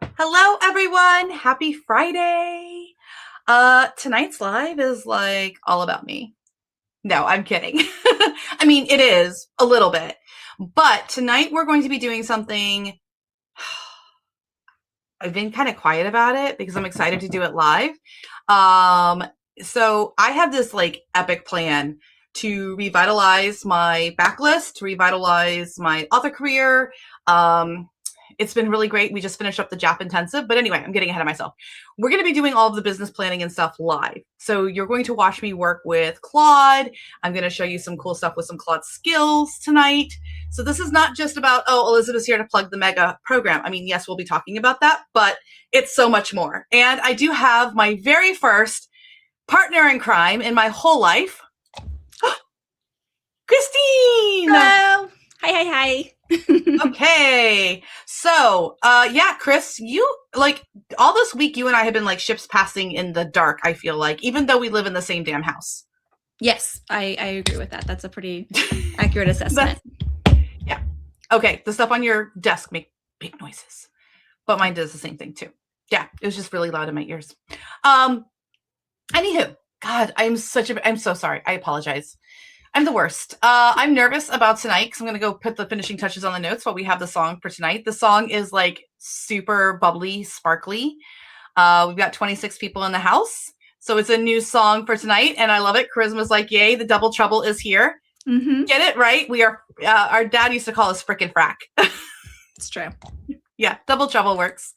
Hello, everyone. Happy Friday. Tonight's live is like all about me. No, I'm kidding. I mean, it is a little bit, but tonight we're going to be doing something. I've been kind of quiet about it because I'm excited to do it live. So I have this like epic plan to revitalize my backlist, to revitalize my author career. It's been really great. We just finished up the Jap intensive, but anyway, I'm getting ahead of myself. We're going to be doing all of the business planning and stuff live. So you're going to watch me work with Claude. I'm going to show you some cool stuff with some Claude skills tonight. So this is not just about, oh, Elizabeth's here to plug the mega program. I mean, yes, we'll be talking about that, but it's so much more. And I do have my very first partner in crime in my whole life, Christine. Hello. Hi. Okay. So, yeah, Chris, you like all this week, you and I have been like ships passing in the dark, I feel like, even though we live in the same damn house. Yes, I agree with that. That's a pretty accurate assessment. Yeah. Okay. The stuff on your desk make big noises, but mine does the same thing too. Yeah. It was just really loud in my ears. Anywho, God, I'm so sorry. I apologize. I'm the worst. I'm nervous about tonight because I'm going to go put the finishing touches on the notes while we have the song for tonight. The song is like super bubbly, sparkly. We've got 26 people in the house. So it's a new song for tonight. And I love it. Charisma's like, yay, the double trouble is here. Mm-hmm. Get it? Right? We are, our dad used to call us frickin' frack. It's true. Yeah, double trouble works.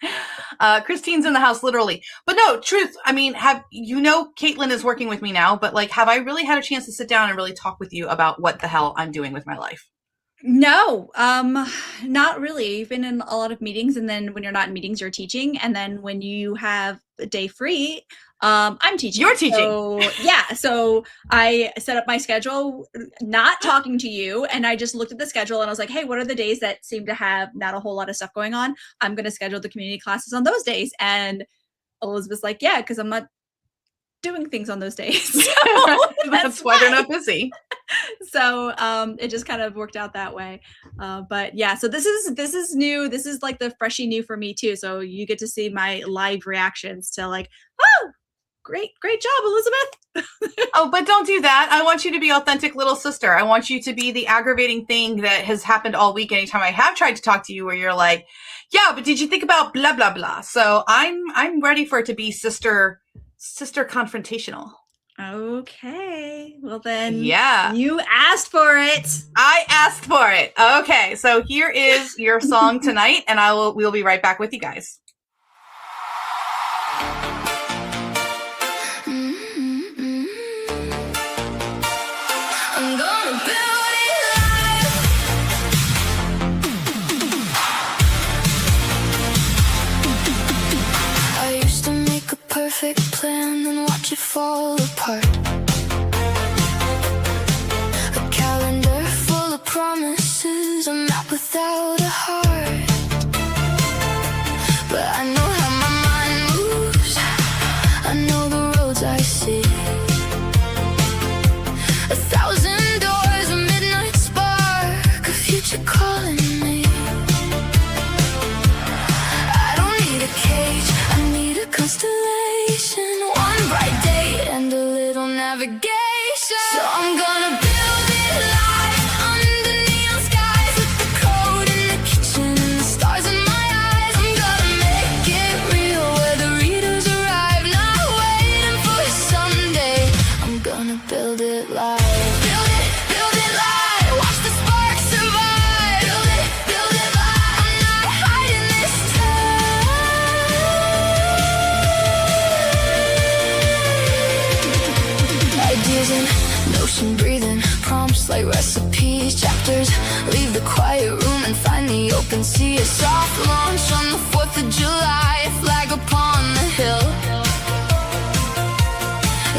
Christine's in the house, literally. But no, truth. I mean, Caitlin is working with me now, but like, have I really had a chance to sit down and really talk with you about what the hell I'm doing with my life? No, not really. You've been in a lot of meetings, and then when you're not in meetings, you're teaching. And then when you have a day free, I'm teaching. You're teaching. So, yeah. So I set up my schedule, not talking to you. And I just looked at the schedule and I was like, hey, what are the days that seem to have not a whole lot of stuff going on? I'm going to schedule the community classes on those days. And Elizabeth's like, yeah, because I'm not doing things on those days. So that's why they're not busy. So it just kind of worked out that way. But yeah, so this is new. This is like the freshie new for me too. So you get to see my live reactions to like, oh, great job, Elizabeth. Oh, but don't do that. I want you to be authentic little sister. I want you to be the aggravating thing that has happened all week. Anytime I have tried to talk to you where you're like, yeah, but did you think about blah, blah, blah. So I'm ready for it to be sister confrontational. Okay. Well then, yeah, you asked for it. I asked for it. Okay. So here is your song tonight, and we'll be right back with you guys. Perfect plan and watch it fall apart. A calendar full of promises, a map without a heart. But I know how my mind moves, I know the roads I see. 1,000 doors, a midnight spark, a future calling me. I don't need a cage, I need a constellation. One bright day and a little navigation. So I'm gonna build it live under neon skies with the code in the kitchen and the stars in my eyes. I'm gonna make it real where the readers arrive, not waiting for someday. I'm gonna build it live. Build it live. Watch the spark survive. Build it live. I'm not hiding this time. Ideas in motion, breathing, prompts like recipes, chapters. Leave the quiet room and find the open sea. A soft launch on the 4th of July, a flag upon the hill.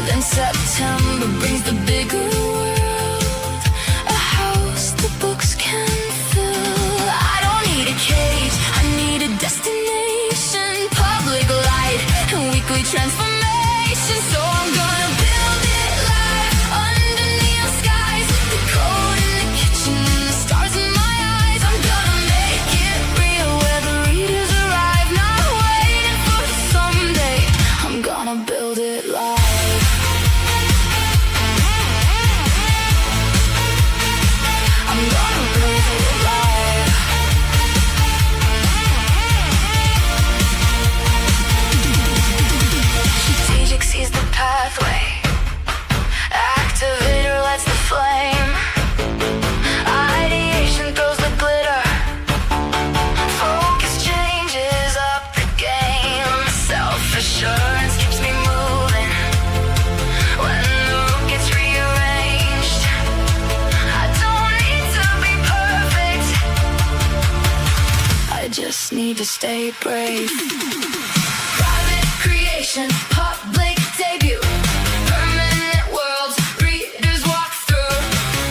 Then September brings the bigger world, a house the books can fill. I don't need a cage, I need a destination, public light and weekly transformation. So I'm gonna build it live under neon skies with the code in the kitchen and the stars in my eyes. I'm gonna make it real where the readers arrive, not just need to stay brave. Private creation, public debut. Permanent worlds, readers walk through.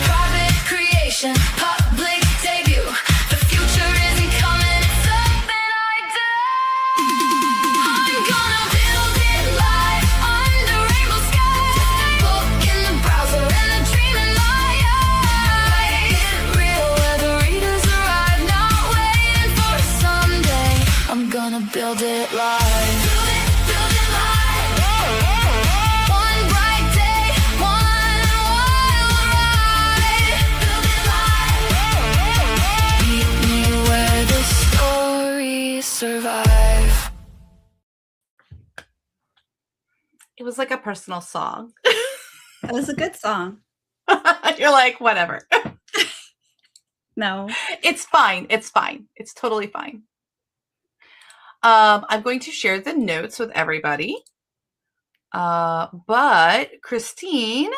Private creation, public debut. The future isn't coming, it's something I do. I'm gonna build it live under rainbow skies. Book in the browser and a dream in my eyes. Get real where the readers arrive, not waiting for someday. I'm gonna build it live. Build it live. One bright day, one wild ride. Build it live. Meet me where the stories survive. It was like a personal song. That was a good song. You're like, whatever. No. It's fine. It's fine. It's totally fine. I'm going to share the notes with everybody. But Christine,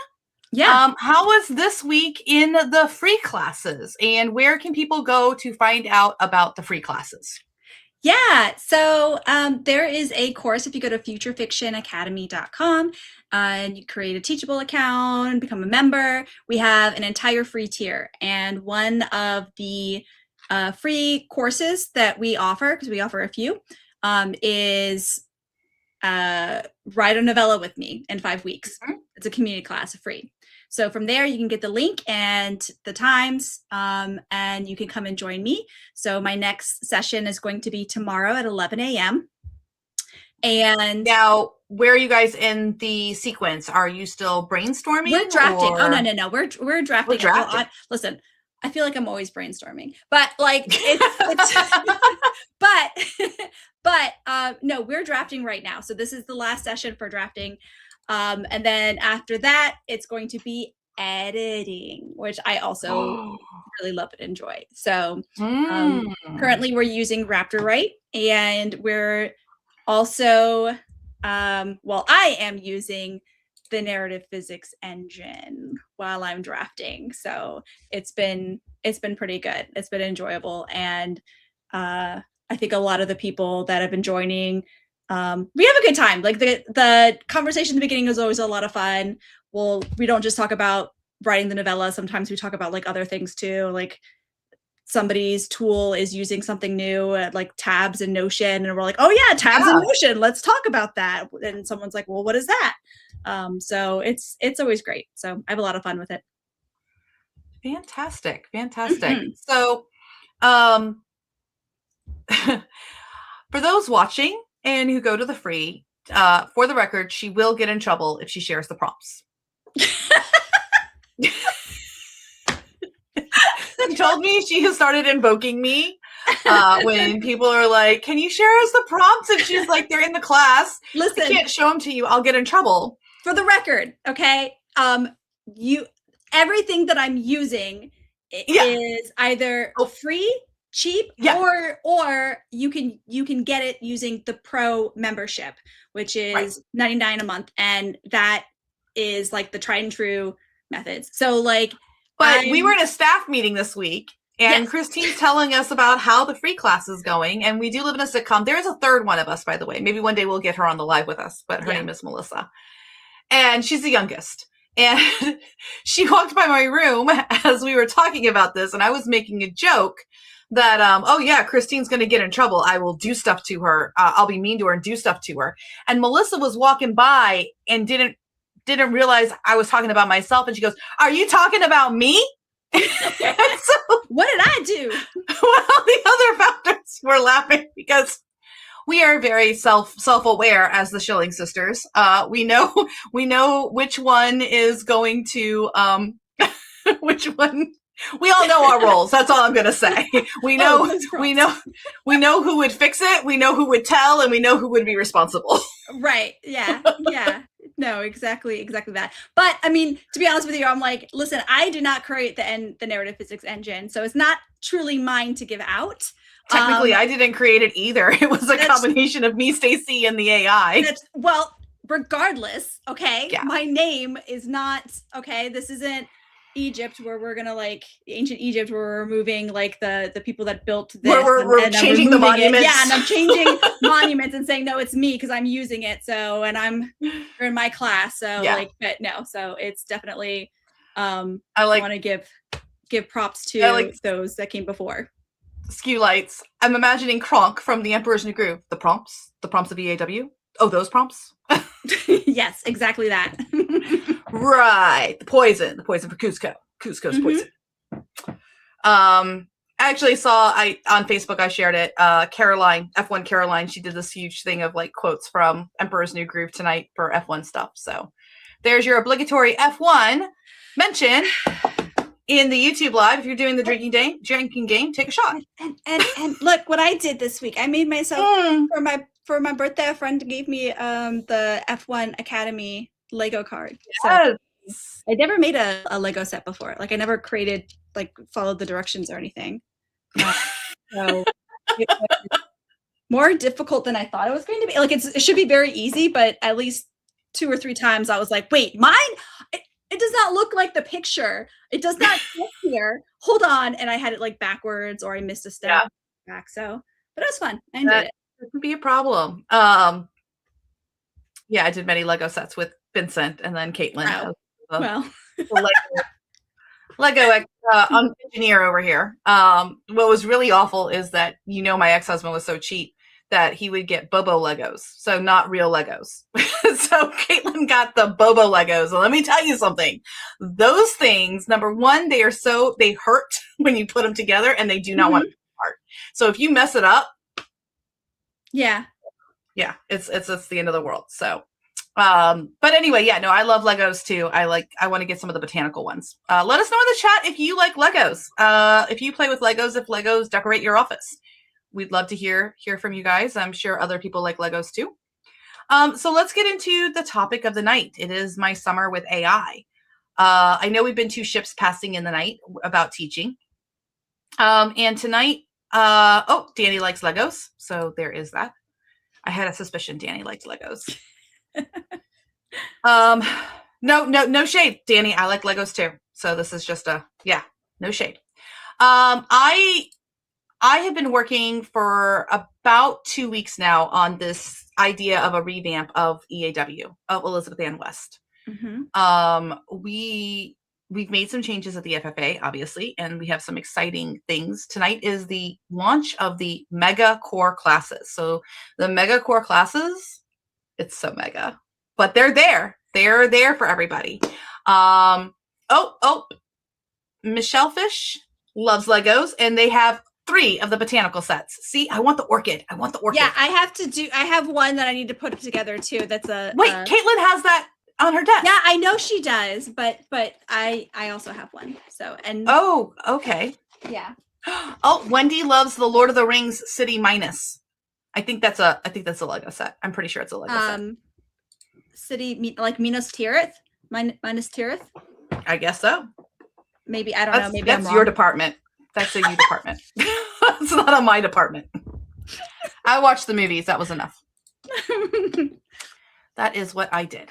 Yeah. how was this week in the free classes, and where can people go to find out about the free classes? Yeah, so there is a course if you go to futurefictionacademy.com and you create a Teachable account, become a member. We have an entire free tier, and one of the free courses that we offer, because we offer a few, is write a novella with me in 5 weeks. Mhm. It's a community class, free. So from there, you can get the link and the times, and you can come and join me. So my next session is going to be tomorrow at 11 a.m. And Now, where are you guys in the sequence? Are you still brainstorming? we're drafting. or- Oh, no. We're drafting. We're drafting. Well, listen, I feel like I'm always brainstorming, but like it's but no, we're drafting right now. So this is the last session for drafting. And then after that, it's going to be editing, which I also really love and enjoy. So currently we're using RaptorWrite, and we're also, I am using the narrative physics engine while I'm drafting. So it's been pretty good. It's been enjoyable. And I think a lot of the people that have been joining, we have a good time. Like the conversation in the beginning is always a lot of fun. We don't just talk about writing the novella. Sometimes we talk about like other things too. Like somebody's tool is using something new, like tabs and Notion, and we're like, oh yeah, tabs and Notion. Let's talk about that. And someone's like, well, what is that? So it's always great. So I have a lot of fun with it. Fantastic. So, for those watching and who go to the free, for the record, she will get in trouble if she shares the prompts. She told me she has started invoking me when people are like, can you share us the prompts? And she's like, they're in the class. Listen, I can't show them to you. I'll get in trouble. For the record, okay? Everything that I'm using is either free, cheap, or you can get it using the pro membership, which is $99 a month, and that is like the tried and true methods. So like, but we were in a staff meeting this week, and Christine's telling us about how the free class is going, and we do live in a sitcom. There is a third one of us, by the way. Maybe one day we'll get her on the live with us, but her name is Melissa, and she's the youngest. And she walked by my room as we were talking about this, and I was making a joke that, oh yeah, Christine's going to get in trouble. I will do stuff to her. I'll be mean to her and do stuff to her. And Melissa was walking by and didn't realize I was talking about myself. And she goes, are you talking about me? And so, what did I do? Well, the other founders were laughing because we are very self-aware as the Schilling sisters. We know which one is going to, which one. We all know our roles. That's all I'm going to say. We know who would fix it. We know who would tell, and we know who would be responsible. Right. Yeah. Yeah. No, exactly that. But I mean, to be honest with you, I'm like, listen, I did not create the narrative physics engine, so it's not truly mine to give out. Technically, I didn't create it either. It was a combination of me, Stacy, and the AI. Well, regardless, okay, my name is not, okay, this isn't Egypt, where we're gonna like ancient Egypt, where we're removing like the people that built this. Where we're and I'm changing the removing it. monuments. Yeah, and I'm changing monuments and saying no, it's me because I'm using it. So and I'm in my class. So Yeah. like, but no, so it's definitely. I want to give props to those that came before. Skew lights. I'm imagining Kronk from The Emperor's New Groove. The prompts of EAW. Oh, those prompts. Yes, exactly that. Right. The poison for Cusco. Cusco's poison. I actually saw on Facebook, I shared it. Caroline, F1 Caroline, she did this huge thing of like quotes from Emperor's New Groove tonight for F1 stuff. So there's your obligatory F1 mention in the YouTube live. If you're doing the drinking game, take a shot. And look what I did this week. I made myself for my birthday. A friend gave me the F1 Academy Lego card. Yes. So I never made a Lego set before. Like I never created followed the directions or anything. So it was more difficult than I thought it was going to be. Like it should be very easy, but at least 2 or 3 times I was like, wait, mine. It does not look like the picture. It does not fit here. Hold on. And I had it like backwards or I missed a step back. So, but it was fun. I enjoyed it. It could be a problem. Yeah, I did many Lego sets with Vincent and then Caitlin. Well, Lego engineer over here. What was really awful is that, my ex-husband was so cheap that he would get Bobo Legos. So not real Legos. So Caitlin got the Bobo Legos. And let me tell you something. Those things, number one, they hurt when you put them together and they do not want to be apart. So if you mess it up. Yeah, it's the end of the world. So, but anyway, I love Legos too. I want to get some of the botanical ones. Let us know in the chat if you like Legos. If you play with Legos, if Legos decorate your office. We'd love to hear from you guys. I'm sure other people like Legos too. So let's get into the topic of the night. It is my summer with AI. I know we've been 2 ships passing in the night about teaching. And tonight, Danny likes Legos. So there is that. I had a suspicion Danny liked Legos. No shade, Danny. I like Legos too. So this is just no shade. I have been working for about 2 weeks now on this idea of a revamp of EAW, of Elizabeth Ann West. We've made some changes at the FFA, obviously, and we have some exciting things. Tonight is the launch of the mega core classes. So the mega core classes, it's so mega, but they're there. They're there for everybody. Michelle Fish loves Legos, and they have 3 of the botanical sets. See, I want the orchid. Yeah, I have one that I need to put together too. That's Caitlin has that on her desk. Yeah, I know she does, but I also have one. So okay. Yeah. Wendy loves the Lord of the Rings City Minus. I think that's a Lego set. I'm pretty sure it's a Lego set. City like Minas Tirith, Minas Tirith. I guess so. Maybe I don't know. Maybe that's your department. That's a you department. It's not on my department. I watched the movies. That was enough. That is what I did.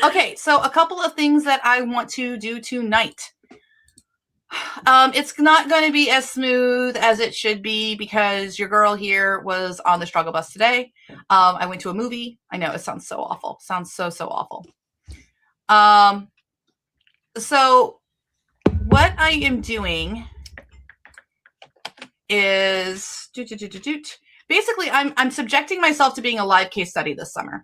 Okay, so a couple of things that I want to do tonight. It's not going to be as smooth as it should be because your girl here was on the struggle bus today. I went to a movie. I know it sounds so awful. Sounds so awful. So what I am doing is basically I'm subjecting myself to being a live case study this summer.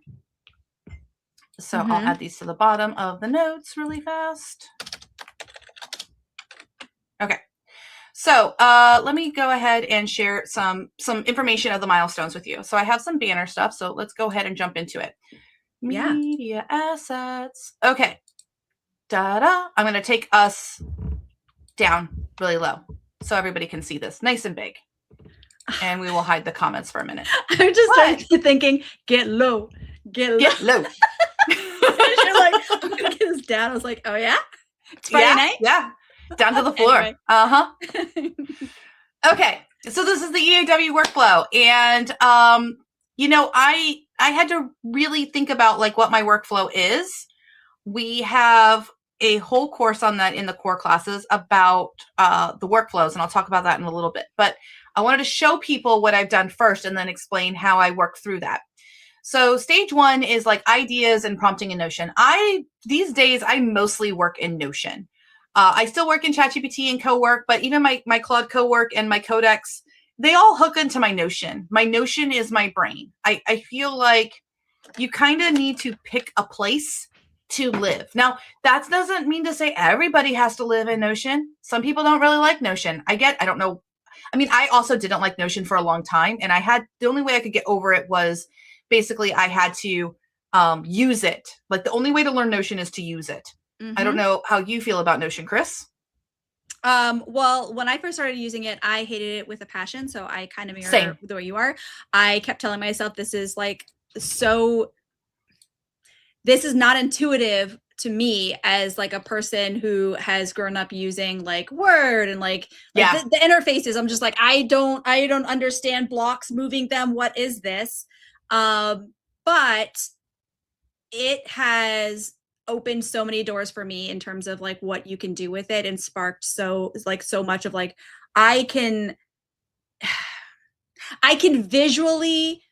So I'll add these to the bottom of the notes really fast. Okay. So let me go ahead and share some information of the milestones with you. So I have some banner stuff. So let's go ahead and jump into it. Media assets. Okay. I'm going to take us down really low so everybody can see this nice and big. And we will hide the comments for a minute. I'm just started thinking, get low. Get low. You're like, I'm going to get this down. I was like, oh yeah? It's Friday night? Yeah. Down to the floor. Anyway. Okay. So this is the EAW workflow. And, I had to really think about like what my workflow is. We have a whole course on that in the core classes about the workflows, and I'll talk about that in a little bit. But I wanted to show people what I've done first and then explain how I work through that. So stage one is like ideas and prompting in Notion. These days, I mostly work in Notion. I still work in ChatGPT and CoWork, but even my Claude CoWork and my Codex, they all hook into my Notion. My Notion is my brain. I feel like you kind of need to pick a place to live. Now, that doesn't mean to say everybody has to live in Notion. Some people don't really like Notion. I don't know. I mean, I also didn't like Notion for a long time, and the only way I could get over it was basically I had to use it. Like the only way to learn Notion is to use it. I don't know how you feel about Notion, Chris. Well, when I first started using it, I hated it with a passion. So I kind of mirror the way you are. I kept telling myself, this is not intuitive to me as like a person who has grown up using like Word and the interfaces. I'm just like, I don't understand blocks, moving them. What is this? But it has opened so many doors for me in terms of like what you can do with it, and sparked so much of like, I can visually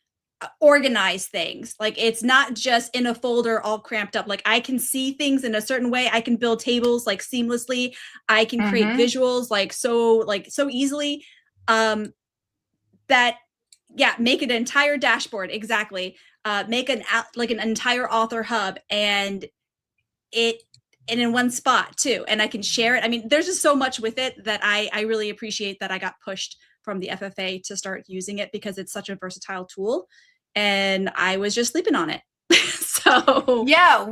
organize things. Like it's not just in a folder all cramped up. Like I can see things in a certain way. I can build tables like seamlessly. I can create visuals so easily. Make an entire dashboard. Exactly. Make an entire author hub and in one spot too. And I can share it. I mean, there's just so much with it that I really appreciate that I got pushed from the FFA to start using it, because it's such a versatile tool and I was just sleeping on it. So yeah,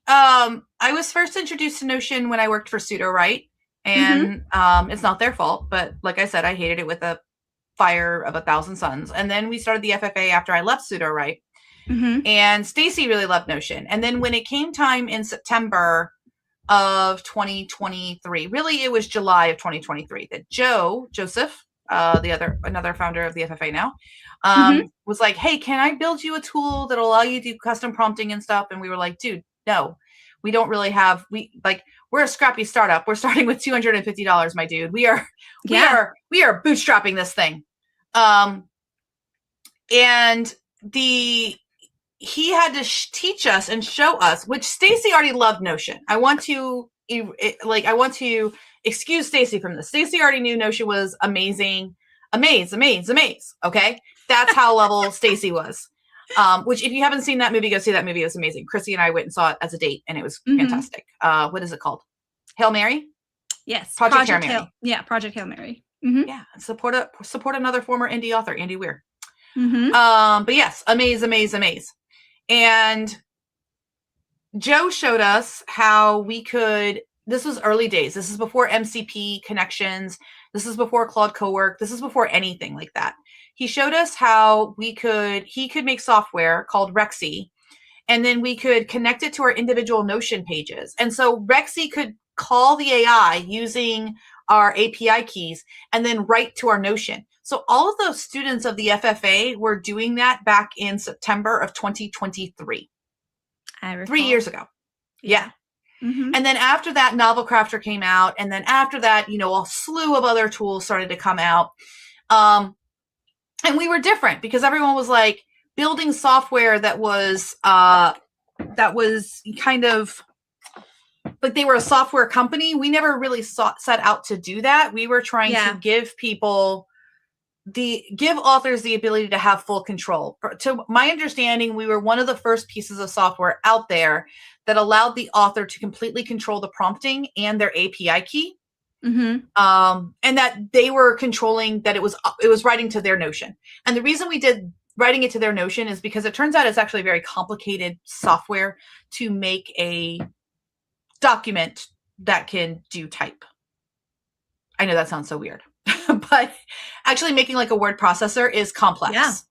I was first introduced to Notion when I worked for Pseudo-Write, and it's not their fault, but like I said, I hated it with a fire of 1,000 suns. And then we started the FFA after I left Pseudo-Write. And Stacy really loved Notion. And then when it came time in September of 2023, really it was July of 2023, that Joseph, another founder of the FFA now, was like, hey, can I build you a tool that'll allow you to do custom prompting and stuff? And we were like, dude, no, we don't really have, we're a scrappy startup. We're starting with $250, my dude. We are bootstrapping this thing. And he had to teach us and show us, which Stacy already loved Notion. I want to excuse Stacy from this. Stacy already knew Notion was amazing. Amaze. Okay. That's how level Stacy was. Which if you haven't seen that movie, go see that movie. It was amazing. Chrissy and I went and saw it as a date and it was fantastic. What is it called? Hail Mary? Yes. Project Hail Mary. Project Hail Mary. Yeah. Support another former indie author, Andy Weir. But yes, amaze. And Joe showed us how we could, this was early days. This is before MCP connections. This is before Claude CoWork. This is before anything like that. He showed us how he could make software called Rexy, and then we could connect it to our individual Notion pages. And so Rexy could call the AI using our API keys and then write to our Notion. So all of those students of the FFA were doing that back in September of 2023. I recall. 3 years ago. Yeah. And then after that, Novel Crafter came out. And then after that, a slew of other tools started to come out. And we were different because everyone was like building software that was kind of like they were a software company. We never really set out to do that. We were trying to give authors the ability to have full control. To my understanding, we were one of the first pieces of software out there that allowed the author to completely control the prompting and their API key. And that they were controlling that it was writing to their Notion. And the reason we did writing it to their Notion is because it turns out it's actually very complicated software to make a document that can do type. I know that sounds so weird, but actually making like a word processor is complex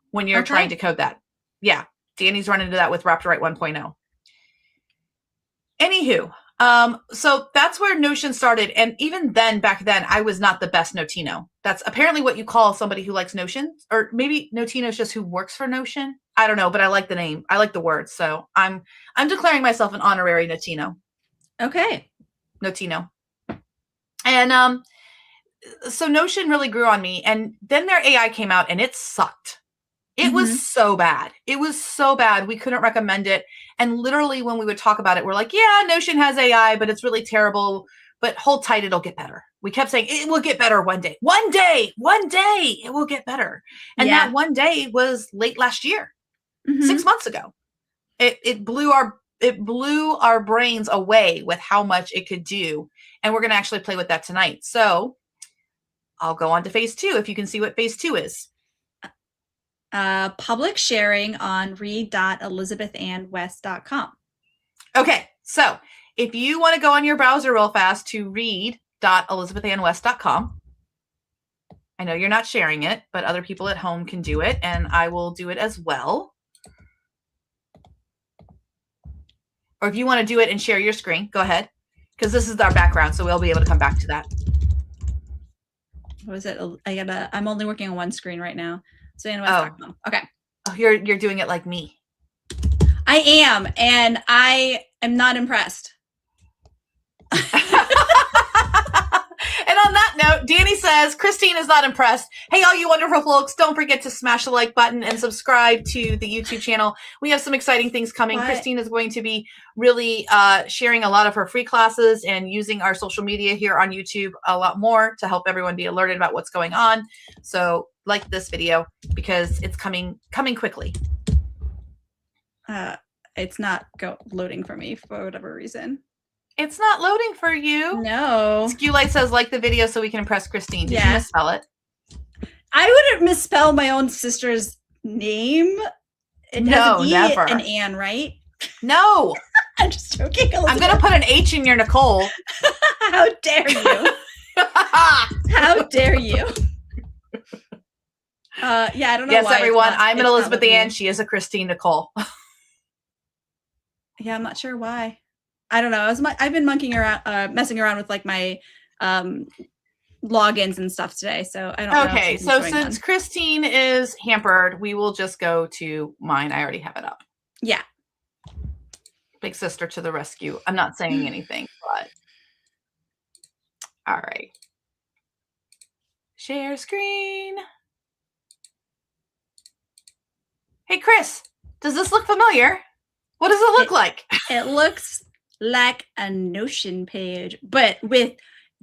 when you're trying to code that. Yeah. Danny's run into that with Raptorite 1.0. Anywho, so that's where Notion started. And even then, back then, I was not the best Notino. That's apparently what you call somebody who likes Notion, or maybe Notino is just who works for Notion. I don't know, but I like the name. I like the word. So I'm declaring myself an honorary Notino. Okay. Notino. And so Notion really grew on me. And then their AI came out and it sucked. It was so bad. It was so bad. We couldn't recommend it. And literally when we would talk about it, we're like, yeah, Notion has AI, but it's really terrible. But hold tight, it'll get better. We kept saying it will get better one day. One day it will get better. And that one day was late last year, 6 months ago. It blew our brains away with how much it could do. And we're going to actually play with that tonight. So I'll go on to phase 2 if you can see what phase 2 is. Public sharing on read.elizabethannwest.com. Okay, so if you want to go on your browser real fast to read.elizabethannwest.com, I know you're not sharing it, but other people at home can do it, and I will do it as well. Or if you want to do it and share your screen, go ahead, because this is our background, so we'll be able to come back to that. What was it? I'm only working on one screen right now. So annwest.com. Okay. Oh, you're doing it like me. I am, and I am not impressed. And on that note, Danny says, Christine is not impressed. Hey, all you wonderful folks, don't forget to smash the like button and subscribe to the YouTube channel. We have some exciting things coming. What? Christine is going to be really sharing a lot of her free classes and using our social media here on YouTube a lot more to help everyone be alerted about what's going on. So like this video because it's coming quickly. It's not loading for me for whatever reason. It's not loading for you. No. Skewlight says like the video so we can impress Christine. Did you misspell it? I wouldn't misspell my own sister's name. It has an E, never. An Ann, right? No. I'm just joking. Elizabeth. I'm going to put an H in your Nicole. How dare you? How dare you? I don't know. Yes, why everyone. I'm an Elizabeth Ann. She is a Christine Nicole. Yeah, I'm not sure why. I don't know. I've been messing around with like my logins and stuff today. So I don't know. Okay, so since Christine is hampered, we will just go to mine. I already have it up. Yeah. Big sister to the rescue. I'm not saying anything, but all right. Share screen. Hey, Chris, does this look familiar? What does it look like? It looks like a Notion page, but with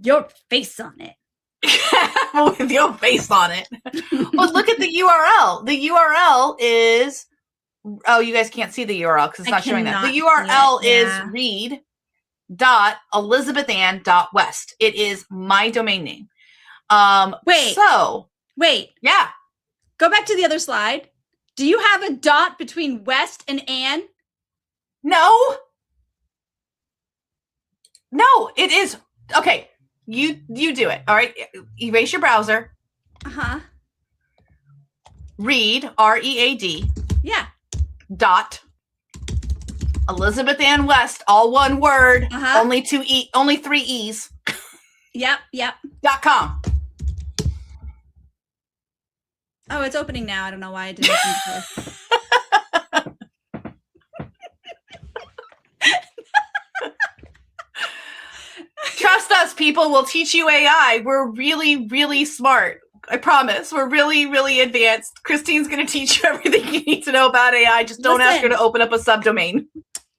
your face on it. With your face on it. Well, look at the URL. The URL is, oh, you guys can't see the URL because it's not showing that. The URL is read.elizabethann.west. It is my domain name. Wait. Yeah. Go back to the other slide. Do you have a dot between West and Ann? No, it is. Okay, you do it. All right, erase your browser. Read, READ. Yeah. Dot. Elizabeth Ann West, all one word. Only 3 E's. Yep. .com. Oh, it's opening now. I don't know why I didn't open before. Trust us, people. We'll teach you AI. We're really, really smart. I promise. We're really, really advanced. Christine's going to teach you everything you need to know about AI. Just don't ask her to open up a subdomain.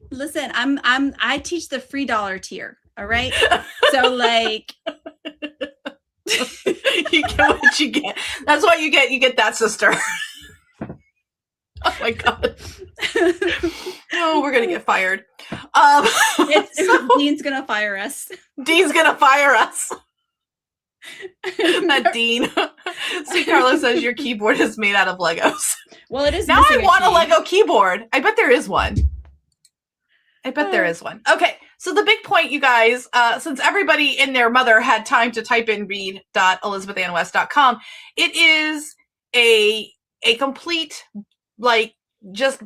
Listen, I teach the free dollar tier. All right. So like, you get what you get. That's what you get. You get that, sister. Oh my God. Oh, we're going to get fired. Dean's going to fire us. Dean's going to fire us. That Dean. See, Carlos says your keyboard is made out of Legos. Well, it is. Now I want a Lego keyboard. I bet there is one. There is one. Okay. So the big point, you guys, since everybody and their mother had time to type in read.elizabethannwest.com, it is a complete, like, just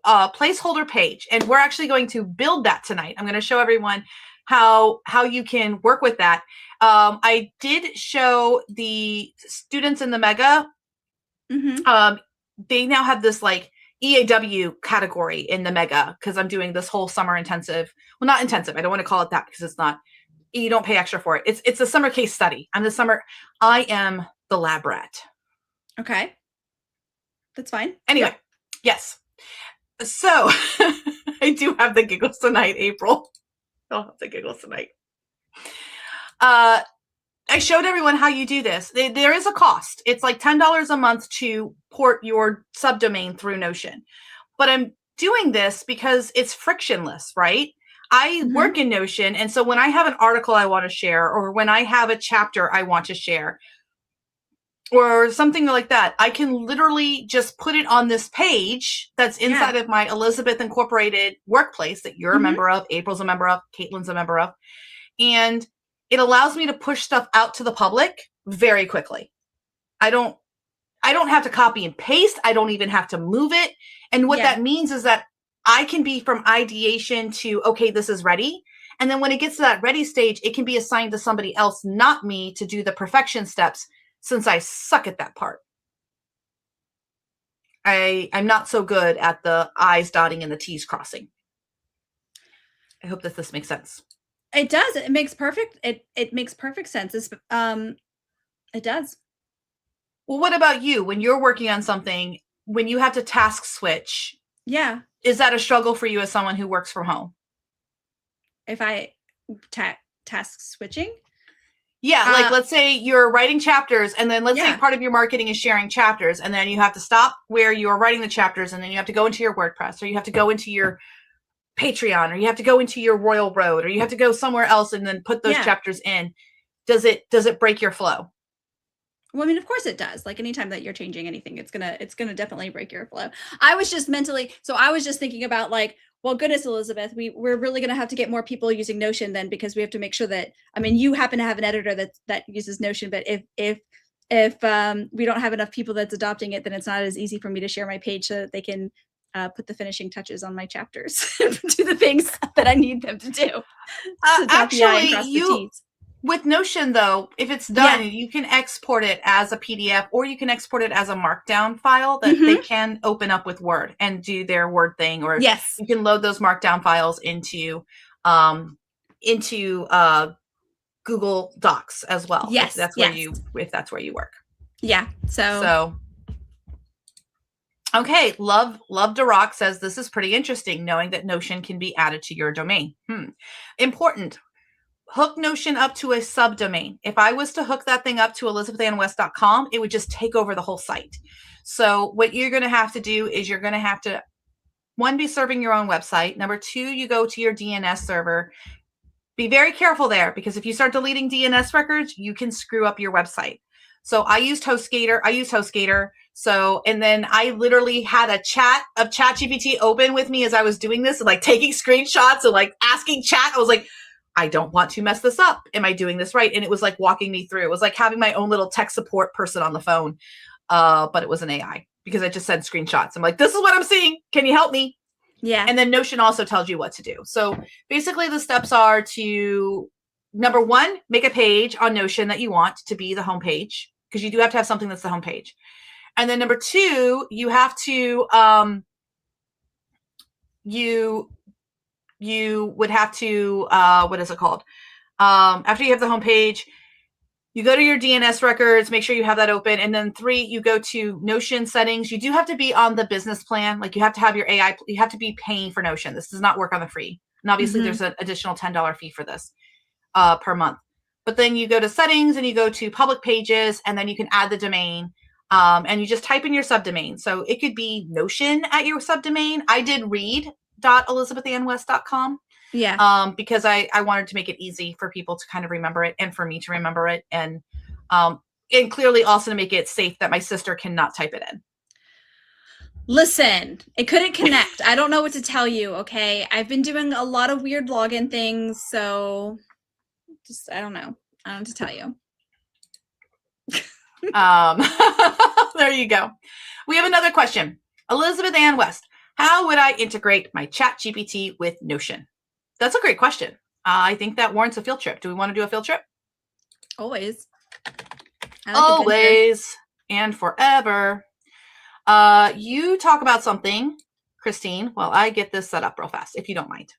placeholder page. And we're actually going to build that tonight. I'm going to show everyone how you can work with that. I did show the students in the Mega. They now have this like EAW category in the mega because I'm doing this whole summer intensive. Well, not intensive. I don't want to call it that because it's not. You don't pay extra for it. It's a summer case study. I am the lab rat. Okay. That's fine. Anyway, yes. So I do have the giggles tonight, April. I'll have the giggles tonight. I showed everyone how you do this. There is a cost. It's like $10 a month to port your subdomain through Notion. But I'm doing this because it's frictionless, right? I work in Notion. And so when I have an article I want to share, or when I have a chapter I want to share, or something like that, I can literally just put it on this page that's inside of my Elizabeth Incorporated workplace that you're a member of, April's a member of, Caitlin's a member of. And it allows me to push stuff out to the public very quickly. I don't have to copy and paste. I don't even have to move it. And what that means is that I can be from ideation to, okay, this is ready. And then when it gets to that ready stage, it can be assigned to somebody else, not me, to do the perfection steps, since I suck at that part. I'm not so good at the I's dotting and the T's crossing. I hope that this makes sense. It does. It makes perfect. It makes perfect sense. It does. Well, what about you? When you're working on something, when you have to task switch, is that a struggle for you as someone who works from home? If I task switching? Yeah, like let's say you're writing chapters, and then let's say part of your marketing is sharing chapters, and then you have to stop where you're writing the chapters, and then you have to go into your WordPress, or you have to go into your Patreon, or you have to go into your Royal Road, or you have to go somewhere else and then put those chapters in. Does it break your flow? Well, I mean, of course it does. Like anytime that you're changing anything, it's gonna definitely break your flow. I was just thinking about like, well, goodness, Elizabeth, we're really gonna have to get more people using Notion then, because we have to make sure that, I mean, you happen to have an editor that uses Notion, but if we don't have enough people that's adopting it, then it's not as easy for me to share my page so that they can put the finishing touches on my chapters, do the things that I need them to do. Actually, with Notion, though, if it's done, you can export it as a PDF, or you can export it as a markdown file that they can open up with Word and do their Word thing. Or you can load those markdown files into Google Docs as well. Yes, if that's where you work. Yeah. So. Okay, Love to Rock says this is pretty interesting, knowing that Notion can be added to your domain. Important. Hook Notion up to a subdomain. If I was to hook that thing up to elizabethannwest.com, it would just take over the whole site. So what you're going to have to do is you're going to have to, one, be serving your own website. Number two, you go to your DNS server. Be very careful there, because if you start deleting DNS records, you can screw up your website. So I use HostGator. So, and then I literally had a chat of ChatGPT open with me as I was doing this, and like taking screenshots and like asking chat. I was like, I don't want to mess this up. Am I doing this right? And it was like walking me through. It was like having my own little tech support person on the phone. But it was an AI, because I just sent screenshots. I'm like, this is what I'm seeing. Can you help me? Yeah. And then Notion also tells you what to do. So basically the steps are to, number one, make a page on Notion that you want to be the homepage, because you do have to have something that's the homepage. And then number two, you have to, you would have to, what is it called? After you have the homepage, you go to your DNS records, make sure you have that open. And then three, you go to Notion settings. You do have to be on the business plan. Like you have to have your AI, you have to be paying for Notion. This does not work on the free. And obviously there's an additional $10 fee for this per month. But then you go to settings and you go to public pages, and then you can add the domain. And you just type in your subdomain. So it could be Notion at your subdomain. I did read.elizabethannwest.com. Yeah. Because I wanted to make it easy for people to kind of remember it, and for me to remember it. And clearly also to make it safe that my sister cannot type it in. Listen, it couldn't connect. I don't know what to tell you. Okay. I've been doing a lot of weird login things. So just, I don't know. I don't know what to tell you. There you go. We have another question. Elizabeth Ann West, how would I integrate my ChatGPT with Notion? That's a great question. I think that warrants a field trip. Do we want to do a field trip? Always. Always and forever. You talk about something, Christine, while I get this set up real fast, if you don't mind.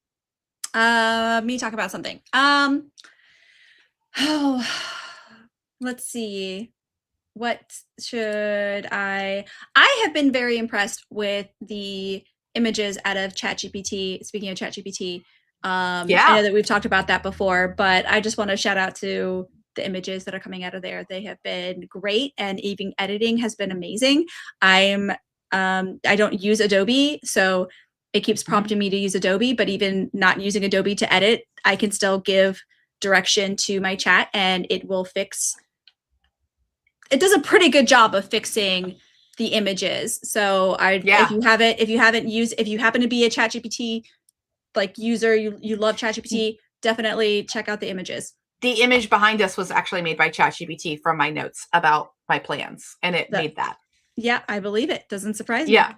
Me talk about something. Oh, let's see. What should I have been very impressed with the images out of ChatGPT. Speaking of ChatGPT, I know that we've talked about that before, but I just want to shout out to the images that are coming out of there. They have been great, and even editing has been amazing. I don't use Adobe, so it keeps prompting me to use Adobe, but even not using Adobe to edit, I can still give direction to my chat and it will fix. It does a pretty good job of fixing the images. So if you happen to be a ChatGPT like user, you love ChatGPT, definitely check out the images. The image behind us was actually made by ChatGPT from my notes about my plans, and it made that. Yeah, I believe it. Doesn't surprise me. Yeah.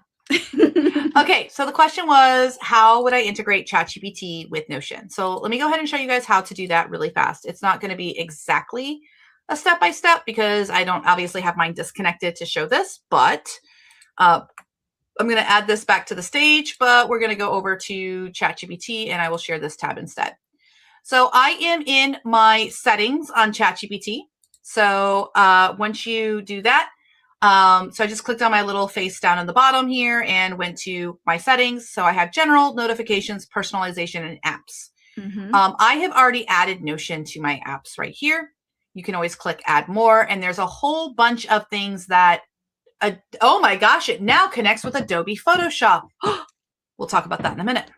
Okay, so the question was, how would I integrate ChatGPT with Notion? So let me go ahead and show you guys how to do that really fast. It's not going to be exactly a step-by-step because I don't obviously have mine disconnected to show this, but I'm going to add this back to the stage, but we're going to go over to ChatGPT and I will share this tab instead. So I am in my settings on ChatGPT. So once you do that, so I just clicked on my little face down in the bottom here and went to my settings. So I have general, notifications, personalization, and apps. I have already added Notion to my apps right here. You can always click add more, and there's a whole bunch of things that, oh my gosh, it now connects with Adobe Photoshop. We'll talk about that in a minute.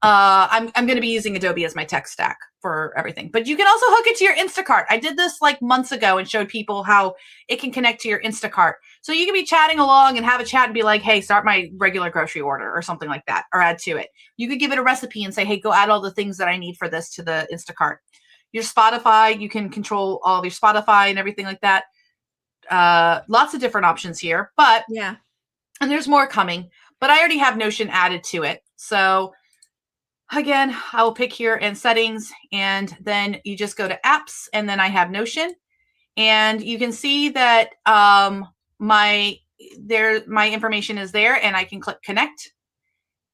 I'm going to be using Adobe as my tech stack for everything, but you can also hook it to your Instacart. I did this like months ago and showed people how it can connect to your Instacart. So you can be chatting along and have a chat and be like, hey, start my regular grocery order or something like that, or add to it. You could give it a recipe and say, hey, go add all the things that I need for this to the Instacart. Your Spotify, you can control all of your Spotify and everything like that. Lots of different options here, but yeah, and there's more coming, but I already have Notion added to it. So again, I will pick here in settings, and then you just go to apps, and then I have Notion, and you can see that my information is there, and I can click connect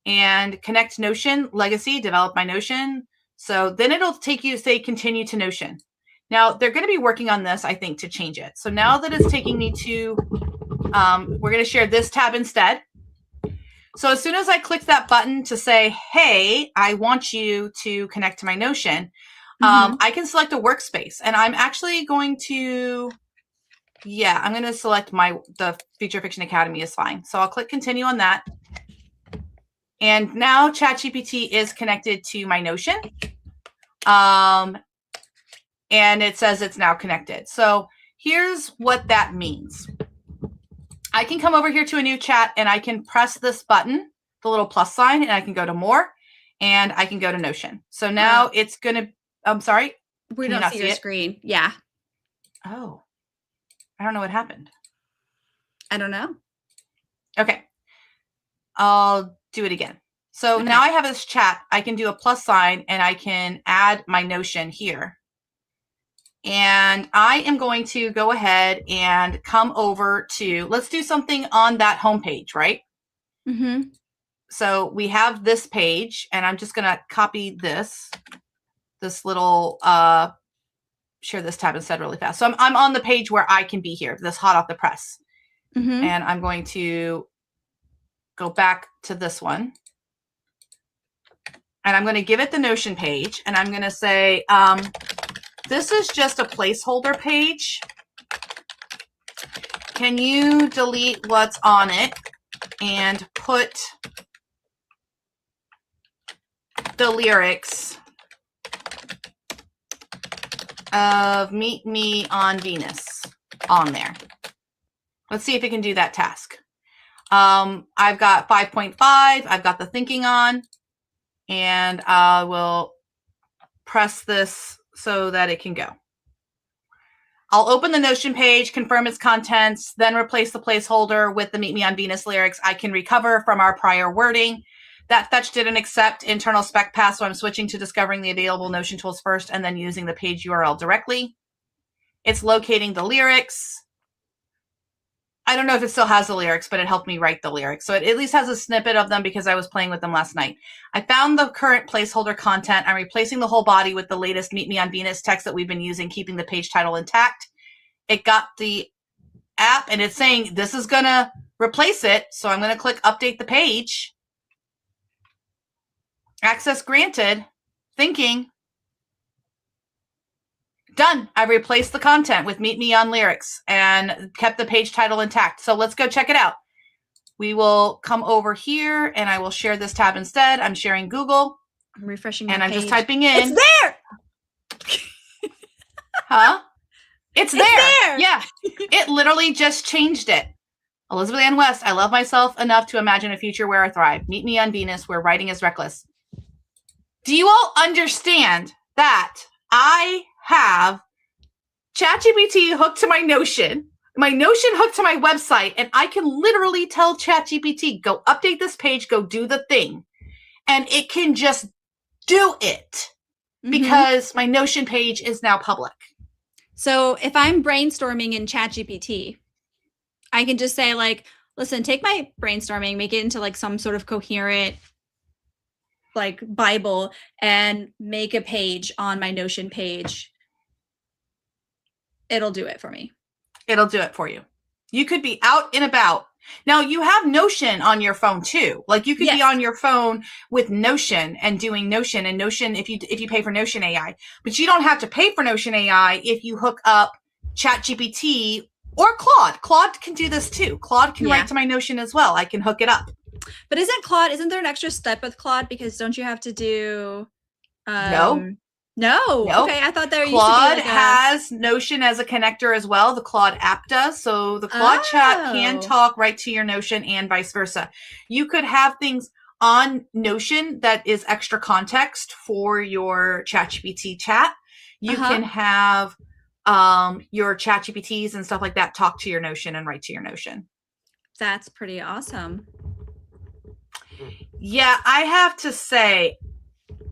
and connect Notion, legacy, develop my Notion. So then it'll take you to say continue to Notion. Now they're going to be working on this, I think, to change it. So now that it's taking me to, we're going to share this tab instead. So as soon as I click that button to say, hey, I want you to connect to my Notion, I can select a workspace, and I'm actually going to, I'm going to select the Future Fiction Academy is fine. So I'll click continue on that. And now ChatGPT is connected to my Notion. And it says it's now connected. So here's what that means. I can come over here to a new chat and I can press this button, the little plus sign, and I can go to more, and I can go to Notion. So now it's going to, I'm sorry. We don't see your screen. Yeah. Oh, I don't know what happened. I don't know. Okay. I'll do it again. So now I have this chat. I can do a plus sign and I can add my Notion here. And I am going to go ahead and come over to, let's do something on that homepage, right? So we have this page, and I'm just going to copy this little, share this tab instead really fast. So I'm on the page where I can be here, this hot off the press. And I'm going to go back to this one. And I'm going to give it the Notion page, and I'm going to say, this is just a placeholder page. Can you delete what's on it and put the lyrics of Meet Me on Venus on there? Let's see if it can do that task. I've got 5.5. I've got the thinking on, and I will press this so that it can go. I'll open the Notion page, confirm its contents, then replace the placeholder with the Meet Me on Venus lyrics. I can recover from our prior wording. That fetch didn't accept internal spec path, so I'm switching to discovering the available Notion tools first and then using the page URL directly. It's locating the lyrics. I don't know if it still has the lyrics, but it helped me write the lyrics. So it at least has a snippet of them because I was playing with them last night. I found the current placeholder content. I'm replacing the whole body with the latest Meet Me on Venus text that we've been using, keeping the page title intact. It got the app and it's saying this is going to replace it. So I'm going to click update the page. Access granted. Thinking. Done. I've replaced the content with Meet Me on Lyrics and kept the page title intact. So let's go check it out. We will come over here and I will share this tab instead. I'm sharing Google. I'm refreshing and my I'm page. just typing in. It's there. Huh? It's there. there. Yeah. It literally just changed it. Elizabeth Ann West, I love myself enough to imagine a future where I thrive. Meet me on Venus where writing is reckless. Do you all understand that I have ChatGPT hooked to my Notion hooked to my website, and I can literally tell ChatGPT, go update this page, go do the thing. And it can just do it because my Notion page is now public. So if I'm brainstorming in ChatGPT, I can just say like, listen, take my brainstorming, make it into like some sort of coherent like Bible and make a page on my Notion page. It'll do it for me. It'll do it for you. You could be out and about. Now you have Notion on your phone too. Like you could be on your phone with Notion and doing Notion and Notion if you pay for Notion AI. But you don't have to pay for Notion AI if you hook up ChatGPT or Claude. Claude can do this too. Claude can write to my Notion as well. I can hook it up. But isn't there an extra step with Claude? Because don't you have to do No. Okay, I thought there Claude used to be has Notion as a connector as well. The Claude app does. So the Claude chat can talk right to your Notion and vice versa. You could have things on Notion that is extra context for your ChatGPT chat. You can have your ChatGPTs and stuff like that talk to your Notion and write to your Notion. That's pretty awesome. Yeah, I have to say,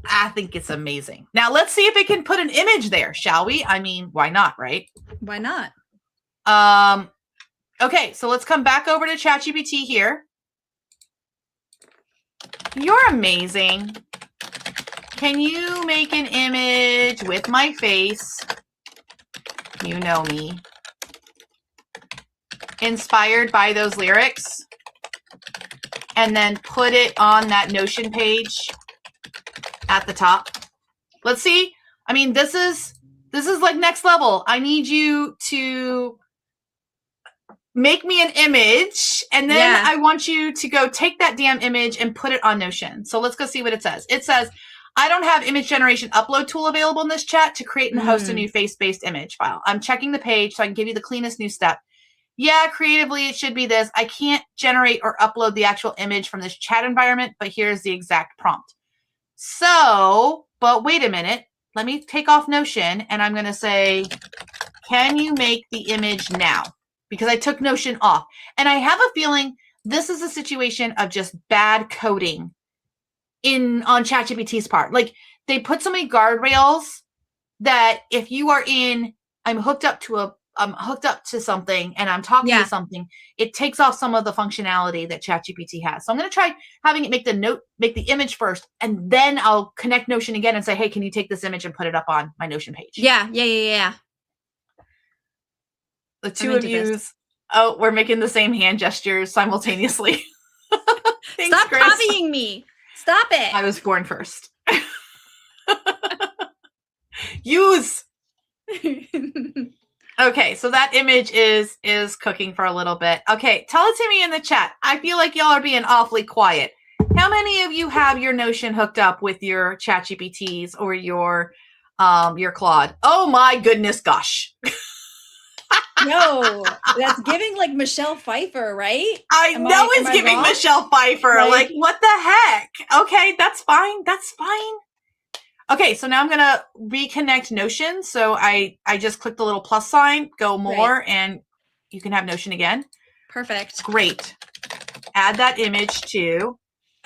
I think it's amazing. Now, let's see if it can put an image there, shall we? I mean, why not, right? Why not? Okay, so let's come back over to ChatGPT here. You're amazing. Can you make an image with my face? You know me. Inspired by those lyrics. And then put it on that Notion page at the top. Let's see. I mean, this is like next level. I need you to make me an image, and then I want you to go take that damn image and put it on Notion. So let's go see what it says. It says, I don't have image generation upload tool available in this chat to create and host a new face-based image file. I'm checking the page so I can give you the cleanest new step. Yeah, creatively, it should be this. I can't generate or upload the actual image from this chat environment, but here's the exact prompt. So, but wait a minute. Let me take off Notion, and I'm going to say, can you make the image now? Because I took Notion off. And I have a feeling this is a situation of just bad coding on ChatGPT's part. Like, they put so many guardrails that if you are I'm hooked up to something and I'm talking to something, it takes off some of the functionality that ChatGPT has. So I'm going to try having it make the image first, and then I'll connect Notion again and say, hey, can you take this image and put it up on my Notion page? Yeah. The two of you, we're making the same hand gestures simultaneously. Thanks, Stop Chris. copying me. Stop it. I was born first. Use. Okay, so that image is cooking for a little bit. Okay, tell it to me in the chat. I feel like y'all are being awfully quiet. How many of you have your Notion hooked up with your ChatGPTs or your Claude? Oh my goodness, gosh. No, that's giving like Michelle Pfeiffer, right? I know it's giving Michelle Pfeiffer. Like, what the heck? Okay, that's fine. That's fine. Okay, so now I'm going to reconnect Notion. So I just click the little plus sign, go more, and you can have Notion again. Perfect. Great. Add that image too,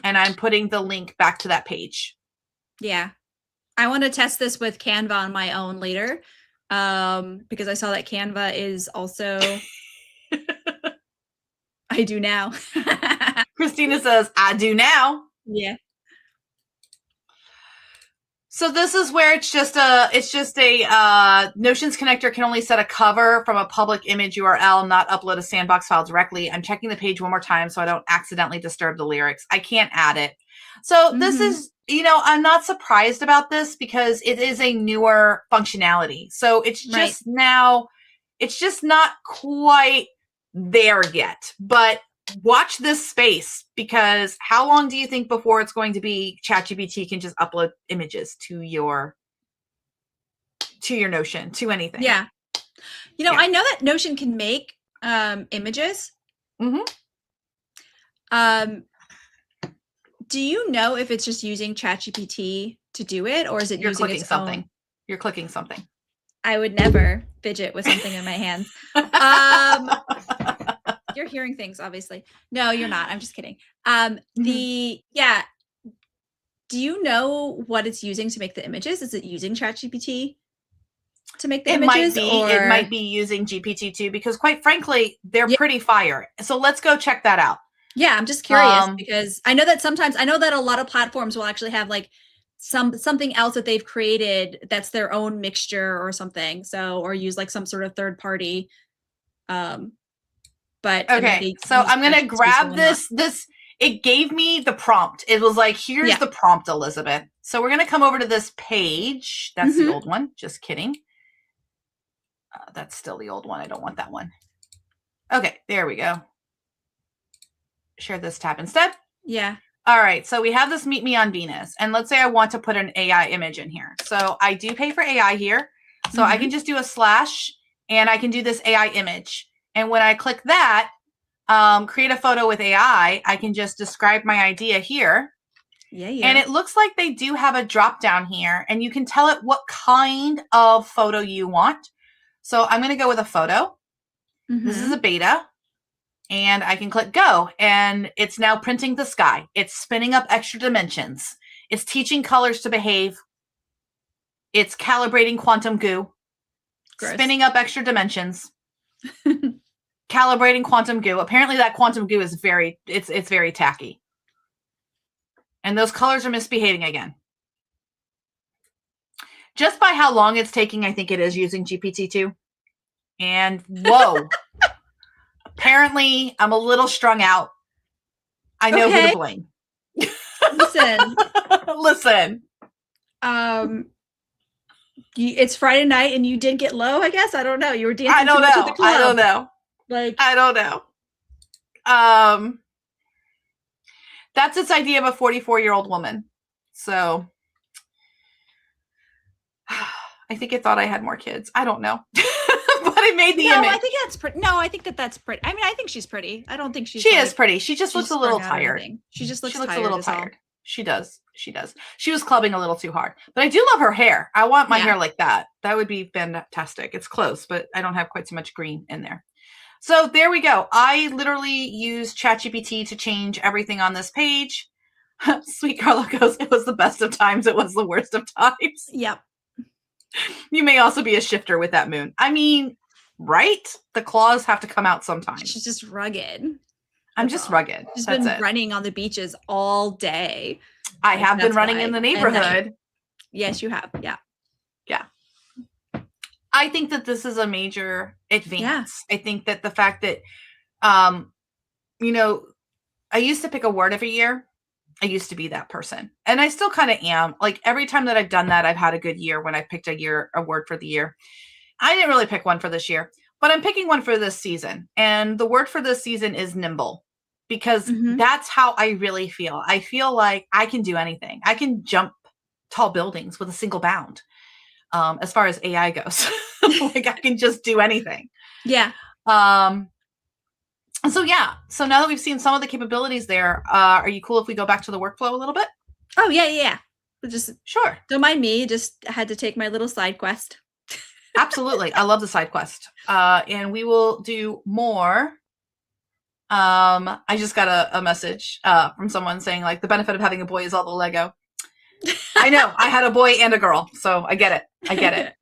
and I'm putting the link back to that page. Yeah. I want to test this with Canva on my own later, because I saw that Canva is also I do now. Christina says, I do now. Yeah. So this is where it's just a Notions connector can only set a cover from a public image URL, not upload a sandbox file directly. I'm checking the page one more time so I don't accidentally disturb the lyrics. I can't add it. So this is, I'm not surprised about this because it is a newer functionality. So it's just now, it's just not quite there yet, but watch this space, because how long do you think before it's going to be ChatGPT can just upload images to your Notion, to anything? Yeah. I know that Notion can make images. Mm-hmm. Do you know if it's just using ChatGPT to do it, or is it using its something? own? You're clicking something. I would never fidget with something in my hands. You're hearing things, obviously. No, you're not. I'm just kidding. Do you know what it's using to make the images? Is it using ChatGPT to make the images? It might be using GPT-2, because quite frankly, they're pretty fire. So let's go check that out. Yeah, I'm just curious because I know that a lot of platforms will actually have like something else that they've created that's their own mixture or something. So, or use like some sort of third party. But okay, so I'm going to grab this. It gave me the prompt. It was like, here's the prompt, Elizabeth. So we're going to come over to this page. That's the old one. Just kidding. That's still the old one. I don't want that one. Okay, there we go. Share this tab instead. Yeah. All right. So we have this Meet Me on Venus. And let's say I want to put an AI image in here. So I do pay for AI here. So I can just do a slash and I can do this AI image. And when I click that, create a photo with AI, I can just describe my idea here. Yeah. And it looks like they do have a drop down here, and you can tell it what kind of photo you want. So I'm going to go with a photo. This is a beta, and I can click go, and it's now printing the sky. It's spinning up extra dimensions. It's teaching colors to behave. It's calibrating quantum goo, spinning up extra dimensions. Calibrating quantum goo. Apparently that quantum goo is very tacky. And those colors are misbehaving again. Just by how long it's taking, I think it is using GPT-2. And whoa. Apparently I'm a little strung out. I know who to blame. Listen. It's Friday night and you did get low, I guess. I don't know. You were dancing too much at the club. I don't know. I don't know. That's its idea of a 44-year-old woman. So I think it thought I had more kids. I don't know. But I made the image. I think that's pretty. No, I think that's pretty. I mean, I think she's pretty. I don't think she's. She is pretty. She just looks a little tired. She just looks a little tired. She does. She was clubbing a little too hard. But I do love her hair. I want my hair like that. That would be fantastic. It's close, but I don't have quite so much green in there. So there we go. I literally used ChatGPT to change everything on this page. Sweet Carla goes, it was the best of times. It was the worst of times. Yep. You may also be a shifter with that moon. I mean, right? The claws have to come out sometime. She's just rugged. I'm just rugged. She's been running on the beaches all day. I have been running in the neighborhood. Yes, you have. Yeah. Yeah. I think that this is a major advance. Yeah. I think that the fact that, I used to pick a word every year. I used to be that person. And I still kind of am. Like every time that I've done that, I've had a good year when I picked a word for the year. I didn't really pick one for this year, but I'm picking one for this season. And the word for this season is nimble, because that's how I really feel. I feel like I can do anything. I can jump tall buildings with a single bound. As far as AI goes, like I can just do anything. Yeah. So now that we've seen some of the capabilities there, are you cool if we go back to the workflow a little bit? Oh yeah. Just sure. Don't mind me. Just had to take my little side quest. Absolutely. I love the side quest. And we will do more. I just got a message from someone saying like the benefit of having a boy is all the Lego. I know. I had a boy and a girl, so I get it.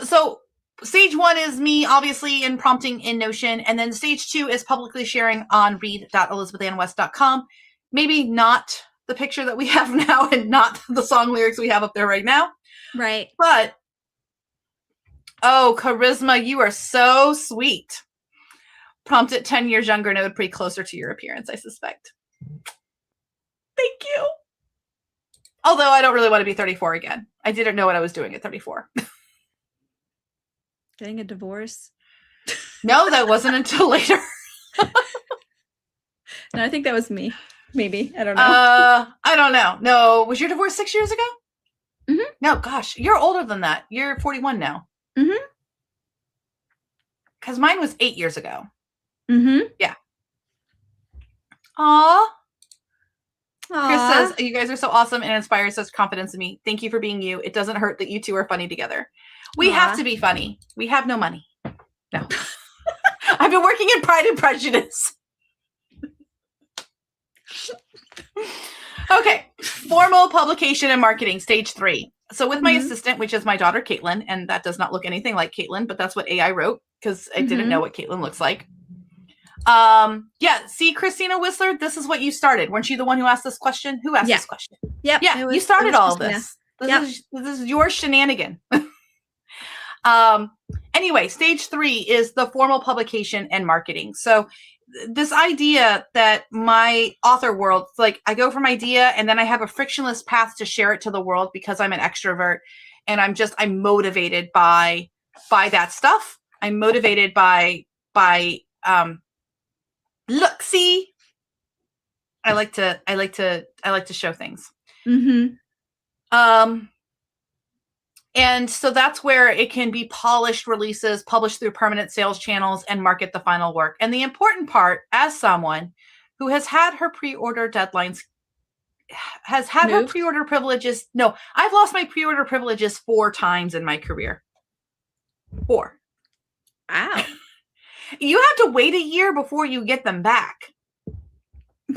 So stage 1 is me, obviously, in prompting in Notion. And then stage 2 is publicly sharing on read.elizabethannwest.com. Maybe not the picture that we have now and not the song lyrics we have up there right now. Right. But, oh, Charisma, you are so sweet. Prompt at 10 years younger and it would be closer to your appearance, I suspect. Thank you. Although I don't really want to be 34 again. I didn't know what I was doing at 34. Getting a divorce? No, that wasn't until later. No, I think that was me. Maybe. I don't know. I don't know. No, was your divorce 6 years ago? Mm-hmm. No, gosh, you're older than that. You're 41 now. Mm-hmm. Because mine was 8 years ago. Mm-hmm. Yeah. Aw. Chris says, you guys are so awesome and inspire such confidence in me. Thank you for being you. It doesn't hurt that you two are funny together. We have to be funny. We have no money. No. I've been working in Pride and Prejudice. Okay. Formal publication and marketing, stage 3. So with my assistant, which is my daughter, Caitlin, and that does not look anything like Caitlin, but that's what AI wrote because I didn't know what Caitlin looks like. Yeah, see, Christina Whistler, this is what you started. Weren't you the one who asked this question? Who asked this question? Yep. Yeah, you started all of this. This is your shenanigan. Anyway, stage 3 is the formal publication and marketing. So this idea that my author world, like I go from idea and then I have a frictionless path to share it to the world because I'm an extrovert and I'm motivated by that stuff. I'm motivated by look, see, I like to show things. And so that's where it can be polished releases, published through permanent sales channels, and market the final work. And the important part, as someone who has had her pre-order deadlines, has had her pre-order privileges. No, I've lost my pre-order privileges 4 times in my career. 4. Wow. You have to wait a year before you get them back.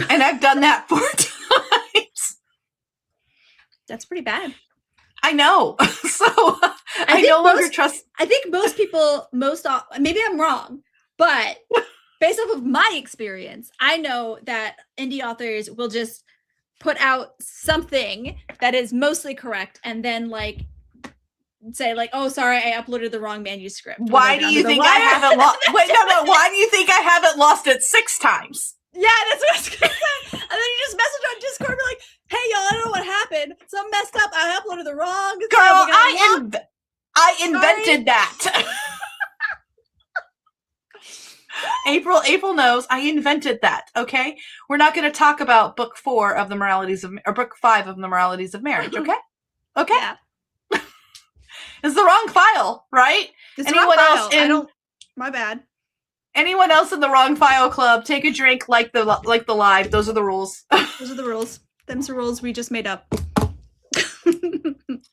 And I've done that 4 times. That's pretty bad. I know. So I no longer trust. I think most people, maybe I'm wrong, but based off of my experience, I know that indie authors will just put out something that is mostly correct and then like say like, oh, sorry, I uploaded the wrong manuscript. Why do you think I haven't lost? Wait, no. Why do you think I haven't lost it 6 times? Yeah, that's what I was gonna say. And then you just message on Discord and be like, hey, y'all, I don't know what happened. Something messed up. I uploaded the wrong. Girl, I invented that. April knows I invented that. Okay, we're not going to talk about book 4 of the moralities of, or book 5 of the moralities of marriage. Okay, okay. Yeah. It's the wrong file, right? It's anyone else? My bad. Anyone else in the wrong file club? Take a drink, like the live. Those are the rules. Those are the rules. Them's the rules we just made up.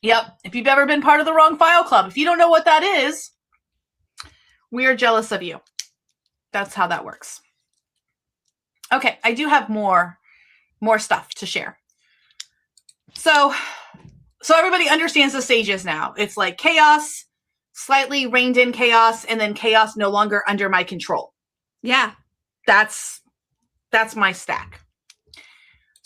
Yep. If you've ever been part of the wrong file club, if you don't know what that is, we are jealous of you. That's how that works. Okay, I do have more stuff to share. So everybody understands the stages now. It's like chaos, slightly reined in chaos, and then chaos no longer under my control. Yeah. That's my stack.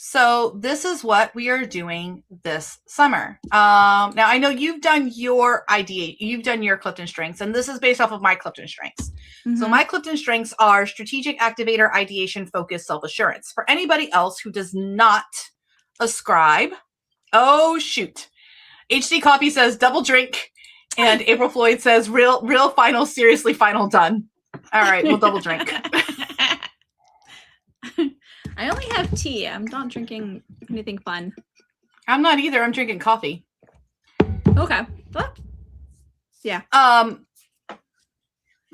So this is what we are doing this summer. Now I know you've done your you've done your Clifton strengths, and this is based off of my Clifton strengths. So my Clifton strengths are strategic activator, ideation, focus, self-assurance. For anybody else who does not ascribe, oh shoot. HD Coffee says double drink, and April Floyd says real final, seriously final done. All right, we'll double drink. I only have tea. I'm not drinking anything fun. I'm not either. I'm drinking coffee. Okay. What? Yeah.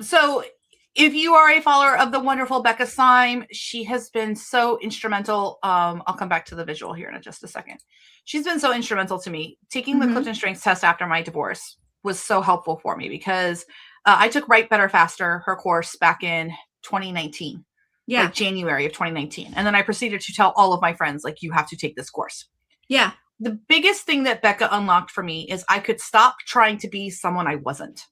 So if you are a follower of the wonderful Becca Syme, she has been so instrumental. I'll come back to the visual here in just a second. She's been so instrumental to me. Taking the Clifton Strengths test after my divorce was so helpful for me because I took Write Better Faster, her course, back in 2019. Yeah. Like January of 2019. And then I proceeded to tell all of my friends, like, you have to take this course. Yeah. The biggest thing that Becca unlocked for me is I could stop trying to be someone I wasn't.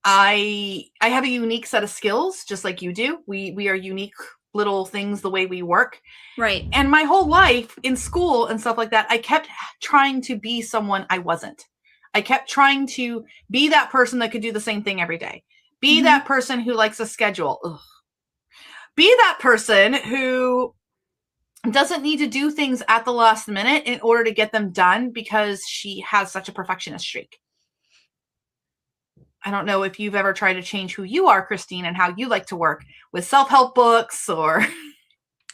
I have a unique set of skills, just like you do. We are unique little things the way we work. Right. And my whole life in school and stuff like that, I kept trying to be someone I wasn't. I kept trying to be that person that could do the same thing every day. Be that person who likes a schedule. Ugh. Be that person who doesn't need to do things at the last minute in order to get them done because she has such a perfectionist streak. I don't know if you've ever tried to change who you are, Christine, and how you like to work with self-help books or...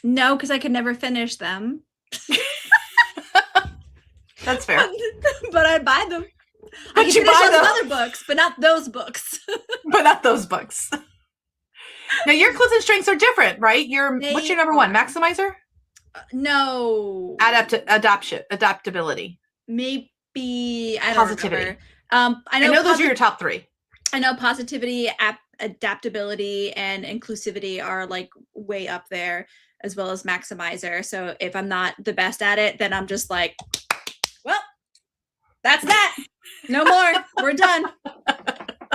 No, because I could never finish them. That's fair. But I'd buy them. But I could you finish buy those them. other books, but not those books. But not those books. Now, your clues and strengths are different, right? What's your number one? Maximizer? No. Adaptability. Maybe, I don't Positivity. remember. I know those are your top three. I know positivity, adaptability, and inclusivity are like way up there, as well as maximizer. So if I'm not the best at it, then I'm just like, well, that's that. No more. We're done.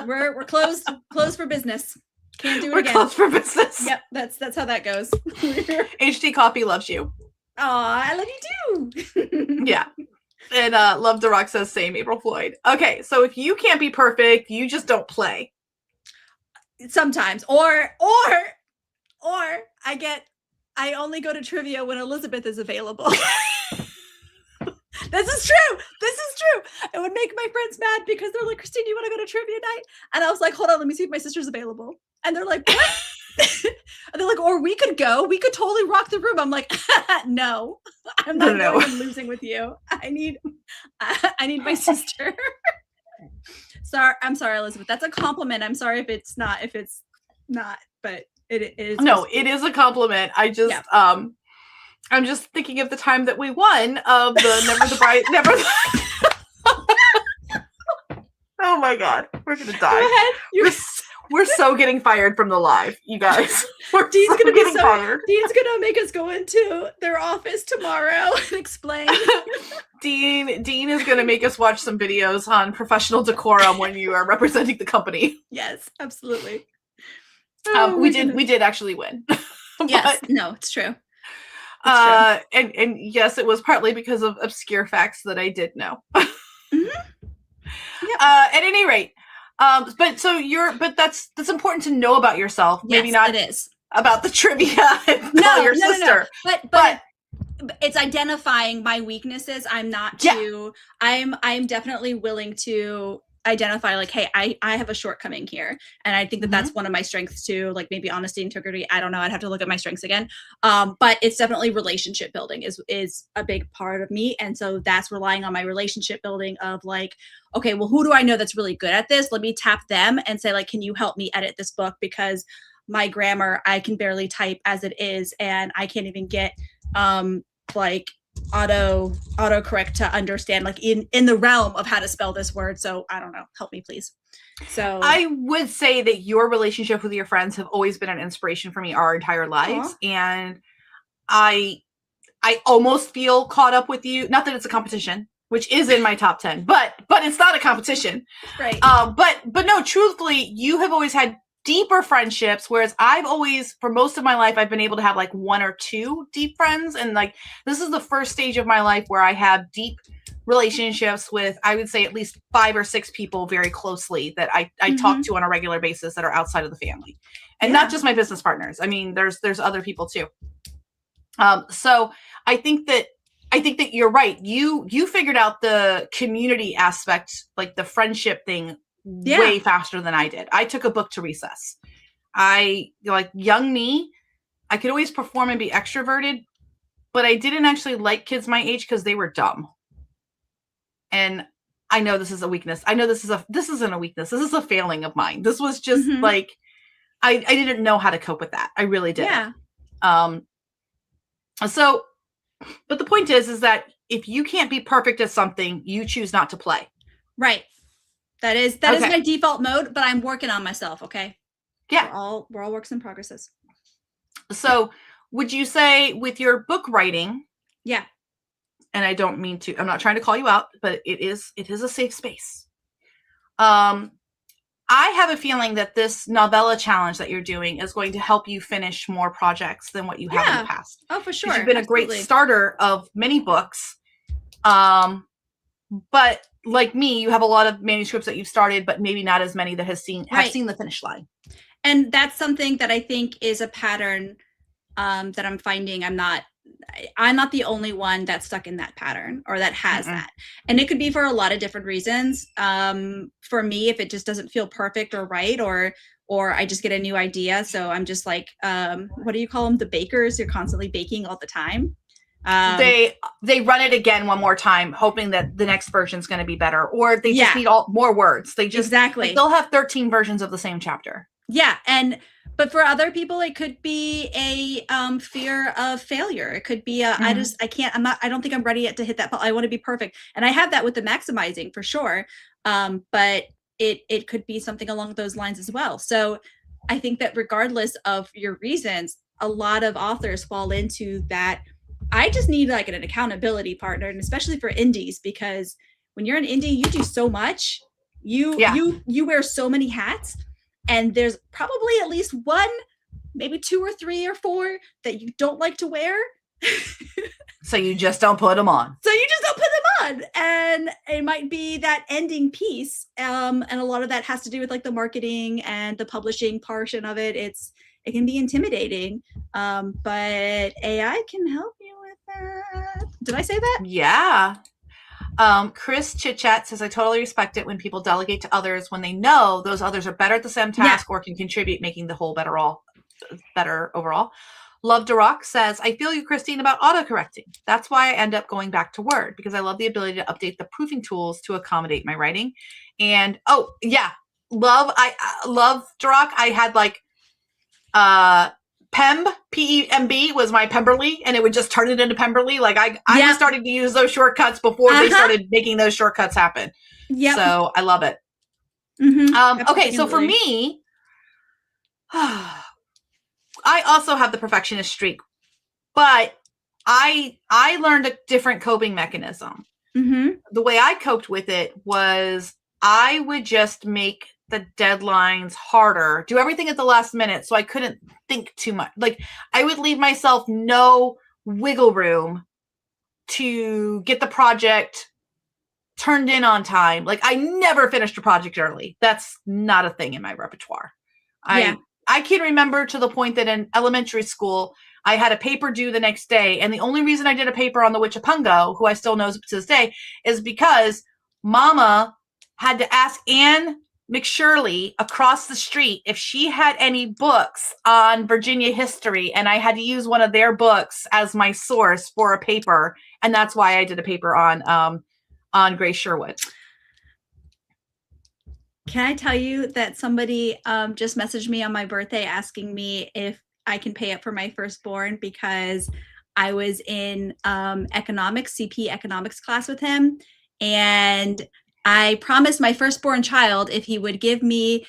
We're closed for business. Can't do it again. We're closed for business. Yep, that's how that goes. HD Coffee loves you. Aw, I love you too. Yeah. And Love the Rock says same, April Floyd. Okay, so if you can't be perfect, you just don't play. Sometimes. Or I only go to trivia when Elizabeth is available. This is true. It would make my friends mad because they're like, Christine, you want to go to trivia night? And I was like, hold on, let me see if my sister's available. And they're like, what? And they're like, or we could go. We could totally rock the room. I'm like, no, I'm not going and losing with you. I need my sister. I'm sorry, Elizabeth. That's a compliment. I'm sorry if it's not, but it is. No, it is a compliment. I just, I'm just thinking of the time that we won of the Never the Bride, Never the... Oh my God. We're going to die. Go ahead. We're so getting fired from the live, you guys. Dean's gonna be fired. Dean's gonna make us go into their office tomorrow and explain. Dean is gonna make us watch some videos on professional decorum when you are representing the company. Yes, absolutely. We did actually win. Yes, no, it's true. And yes, it was partly because of obscure facts that I did know. Yep. At any rate. But that's important to know about yourself. Maybe yes, not it is about the trivia and tell your sister. No. But it's identifying my weaknesses. I'm not too. I'm definitely willing to identify like, hey, I have a shortcoming here, and I think that that's one of my strengths too. Like maybe honesty, integrity. I don't know. I'd have to look at my strengths again. But it's definitely relationship building is a big part of me, and so that's relying on my relationship building of like, okay, well, who do I know that's really good at this? Let me tap them and say like, can you help me edit this book because my grammar, I can barely type as it is, and I can't even get like autocorrect to understand like in the realm of how to spell this word. So I don't know, help me please. So I would say that your relationship with your friends have always been an inspiration for me our entire lives. And I almost feel caught up with you. Not that it's a competition, which is in my top 10, but it's not a competition. Right. But no, truthfully, you have always had deeper friendships, whereas I've always, for most of my life, I've been able to have like one or two deep friends. And like, this is the first stage of my life where I have deep relationships with, I would say, at least 5 or 6 people very closely that I talk to on a regular basis that are outside of the family, and not just my business partners. I mean, there's other people too. So I think that you're right. You figured out the community aspect, like the friendship thing, way faster than I did. I took a book to recess. Young me, I could always perform and be extroverted, but I didn't actually like kids my age because they were dumb. And I know this is a weakness. I know this isn't a weakness. This is a failing of mine. This was just like, I didn't know how to cope with that. I really did. Yeah. So, but the point is that if you can't be perfect at something, you choose not to play. Right. That is my default mode, but I'm working on myself. Okay. Yeah. We're all works in progresses. So would you say with your book writing? Yeah. And I don't mean to, I'm not trying to call you out, but it is a safe space. I I have a feeling that this novella challenge that you're doing is going to help you finish more projects than what you have in the past. Oh, for sure. Because you've been Absolutely. a great starter of many books. But like me, you have a lot of manuscripts that you've started, but maybe not as many that have seen the finish line. And that's something that I think is a pattern that I'm finding. I'm not the only one that's stuck in that pattern or that has that. And it could be for a lot of different reasons. For me, if it just doesn't feel perfect or right, or I just get a new idea. So I'm just like, what do you call them? The bakers. You're constantly baking all the time. They run it again one more time, hoping that the next version is going to be better, or they just need more words. They just like, they'll have 13 versions of the same chapter. Yeah, but for other people, it could be a fear of failure. It could be I don't think I'm ready yet to hit that. I want to be perfect, and I have that with the maximizing for sure. But it could be something along those lines as well. So I think that regardless of your reasons, a lot of authors fall into that. I just need like an accountability partner, and especially for indies, because when you're an indie, you do so much. You wear so many hats, and there's probably at least one, maybe 2 or 3 or 4 that you don't like to wear. So you just don't put them on. And it might be that ending piece. And a lot of that has to do with like the marketing and the publishing portion of it. It can be intimidating, but AI can help you with that. Did I say that? Yeah. Chris Chit Chat says, I totally respect it when people delegate to others when they know those others are better at the same task or can contribute, making the whole better overall. Love to Rock says, I feel you, Christine, about autocorrecting. That's why I end up going back to Word, because I love the ability to update the proofing tools to accommodate my writing. And I love Duroc. I had like Pemb, P-E-M-B was my Pemberley, and it would just turn it into Pemberley. Like I was starting to use those shortcuts before they started making those shortcuts happen. Yeah. So I love it. Okay, so for me, I also have the perfectionist streak, but I learned a different coping mechanism. The way I coped with it was I would just make the deadlines harder, do everything at the last minute, so I couldn't think too much. Like I would leave myself no wiggle room to get the project turned in on time. Like I never finished a project early. That's not a thing in my repertoire. I can remember to the point that in elementary school, I had a paper due the next day. And the only reason I did a paper on the Witch of Pungo, who I still know to this day, is because Mama had to ask Anne McShirley across the street if she had any books on Virginia history. And I had to use one of their books as my source for a paper. And that's why I did a paper on Grace Sherwood. Can I tell you that somebody just messaged me on my birthday asking me if I can pay up for my firstborn, because I was in CP economics class with him. And I promised my firstborn child if he would give me,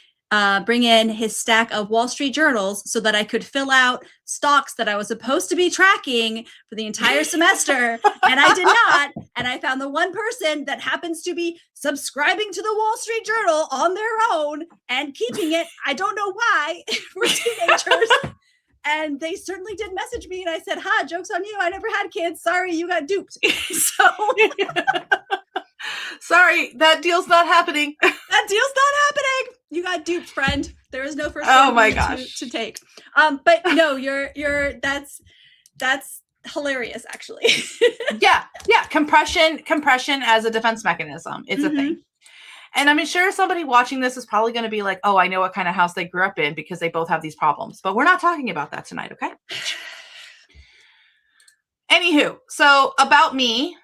bring in his stack of Wall Street journals so that I could fill out stocks that I was supposed to be tracking for the entire semester. And I did not. And I found the one person that happens to be subscribing to the Wall Street Journal on their own and keeping it. I don't know why. We're teenagers. And they certainly did message me. And I said, joke's on you. I never had kids. Sorry, you got duped. So... Sorry, that deal's not happening. That deal's not happening. You got duped, friend. There is no first. Oh my gosh. To take. But no, that's hilarious, actually. Yeah. Compression as a defense mechanism. It's a thing. And I'm sure somebody watching this is probably going to be like, oh, I know what kind of house they grew up in because they both have these problems. But we're not talking about that tonight, okay? Anywho, so about me,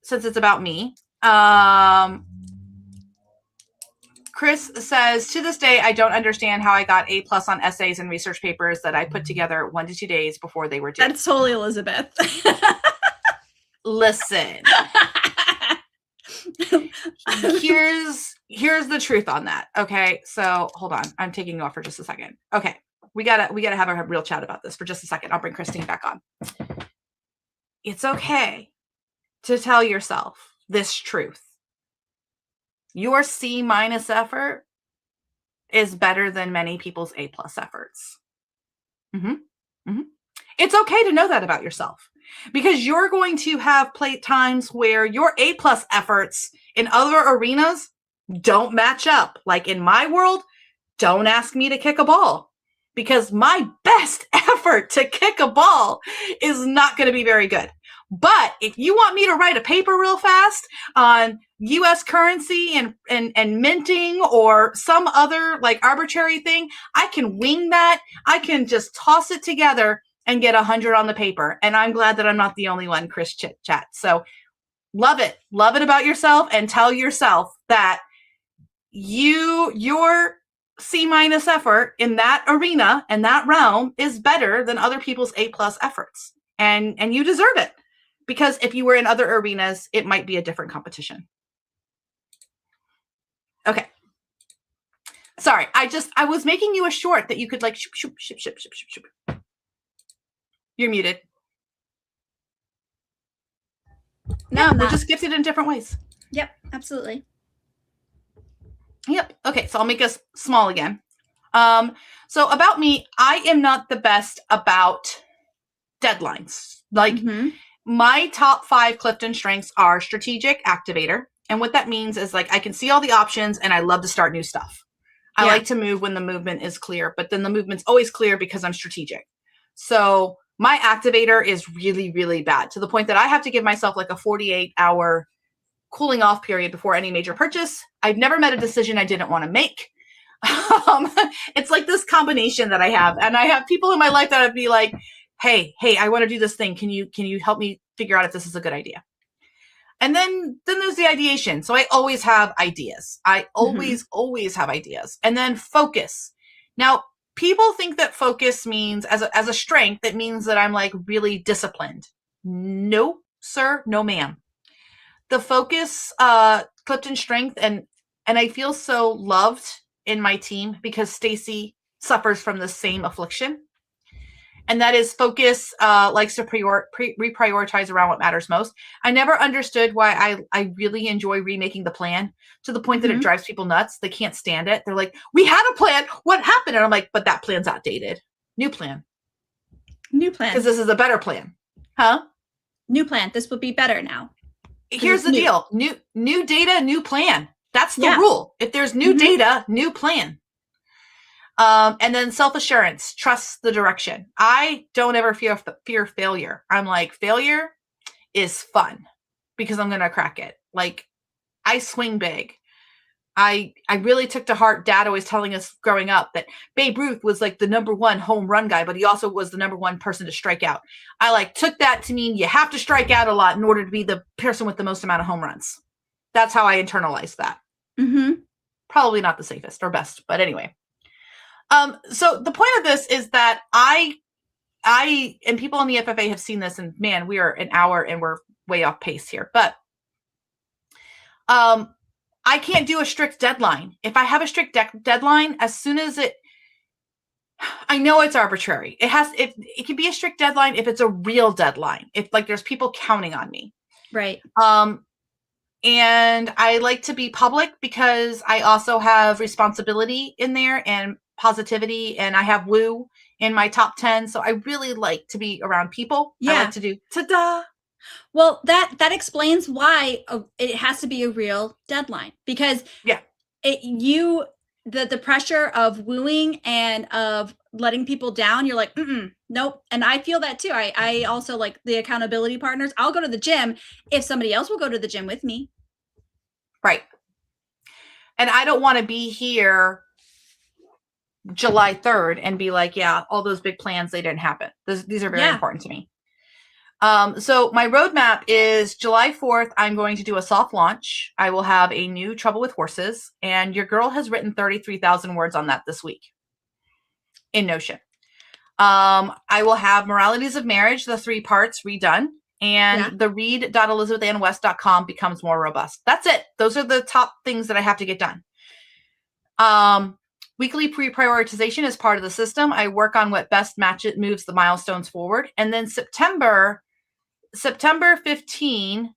since it's about me, Chris says, to this day, I don't understand how I got A+ on essays and research papers that I put together 1 to 2 days before they were due. That's totally Elizabeth. Listen, here's the truth on that. Okay, so hold on, I'm taking you off for just a second. Okay, we gotta have a real chat about this for just a second. I'll bring Christine back on. It's okay to tell yourself this truth. Your C- effort is better than many people's A+ efforts. Mm-hmm. Mm-hmm. It's okay to know that about yourself, because you're going to have times where your A+ efforts in other arenas don't match up. Like in my world, don't ask me to kick a ball, because my best effort to kick a ball is not going to be very good. But if you want me to write a paper real fast on US currency and minting or some other like arbitrary thing, I can wing that. I can just toss it together and get 100 on the paper. And I'm glad that I'm not the only one, Chris Chit Chat. So love it about yourself, and tell yourself that your C- effort in that arena and that realm is better than other people's A+ efforts. And you deserve it, because if you were in other arenas, it might be a different competition. Okay. Sorry, I was making you a short that you could like shoop, shoop, shoop, shoop, shoop, shoop, shoop. You're muted. No, yeah, I'm we're not. just gifted in different ways. Yep, absolutely. Yep. Okay, so I'll make us small again. So about me, I am not the best about deadlines. Like my top 5 Clifton strengths are strategic, activator. And what that means is like I can see all the options and I love to start new stuff. I like to move when the movement is clear, but then the movement's always clear because I'm strategic. So my activator is really, really bad, to the point that I have to give myself like a 48-hour cooling off period before any major purchase. I've never met a decision I didn't want to make. It's like this combination that I have. And I have people in my life that would be like, hey, I want to do this thing. Can you help me figure out if this is a good idea? And then there's the ideation. So I always have ideas. I always have ideas. And then focus. Now, people think that focus means as a strength, it means that I'm like really disciplined. No, sir. No, ma'am. The focus, Clifton strength, and I feel so loved in my team because Stacy suffers from the same affliction. And that is focus likes to reprioritize around what matters most. I never understood why I really enjoy remaking the plan, to the point that it drives people nuts. They can't stand it. They're like, we had a plan. What happened? And I'm like, but that plan's outdated. New plan. Because this is a better plan. Huh? New plan. This would be better now. Here's the deal. New data, new plan. That's the rule. If there's new data, new plan. And then self-assurance, trust the direction. I don't ever fear failure. I'm like, failure is fun because I'm going to crack it. Like, I swing big. I really took to heart Dad always telling us growing up that Babe Ruth was like the #1 home run guy, but he also was the #1 person to strike out. I like took that to mean you have to strike out a lot in order to be the person with the most amount of home runs. That's how I internalized that. Probably not the safest or best, but anyway. So the point of this is that I and people in the FFA have seen this, and man, we are an hour and we're way off pace here, but I can't do a strict deadline. If I have a strict deadline, as soon as I know it's arbitrary. It can be a strict deadline if it's a real deadline. If like there's people counting on me. Right. And I like to be public because I also have responsibility in there and positivity, and I have woo in my top 10. So I really like to be around people. I like to do ta-da. Well, that explains why it has to be a real deadline, because the pressure of wooing and of letting people down, you're like, nope. And I feel that too. I also like the accountability partners. I'll go to the gym if somebody else will go to the gym with me. Right. And I don't want to be here July 3rd and be like, yeah, all those big plans, they didn't happen. These are very important to me. So my roadmap is July 4th. I'm going to do a soft launch. I will have a new Trouble with Horses, and your girl has written 33,000 words on that this week in Notion. I will have Moralities of Marriage, the 3 parts redone, and the read.elizabethannwest.com becomes more robust. That's it. Those are the top things that I have to get done. Weekly pre-prioritization is part of the system. I work on what best moves the milestones forward. And then September 15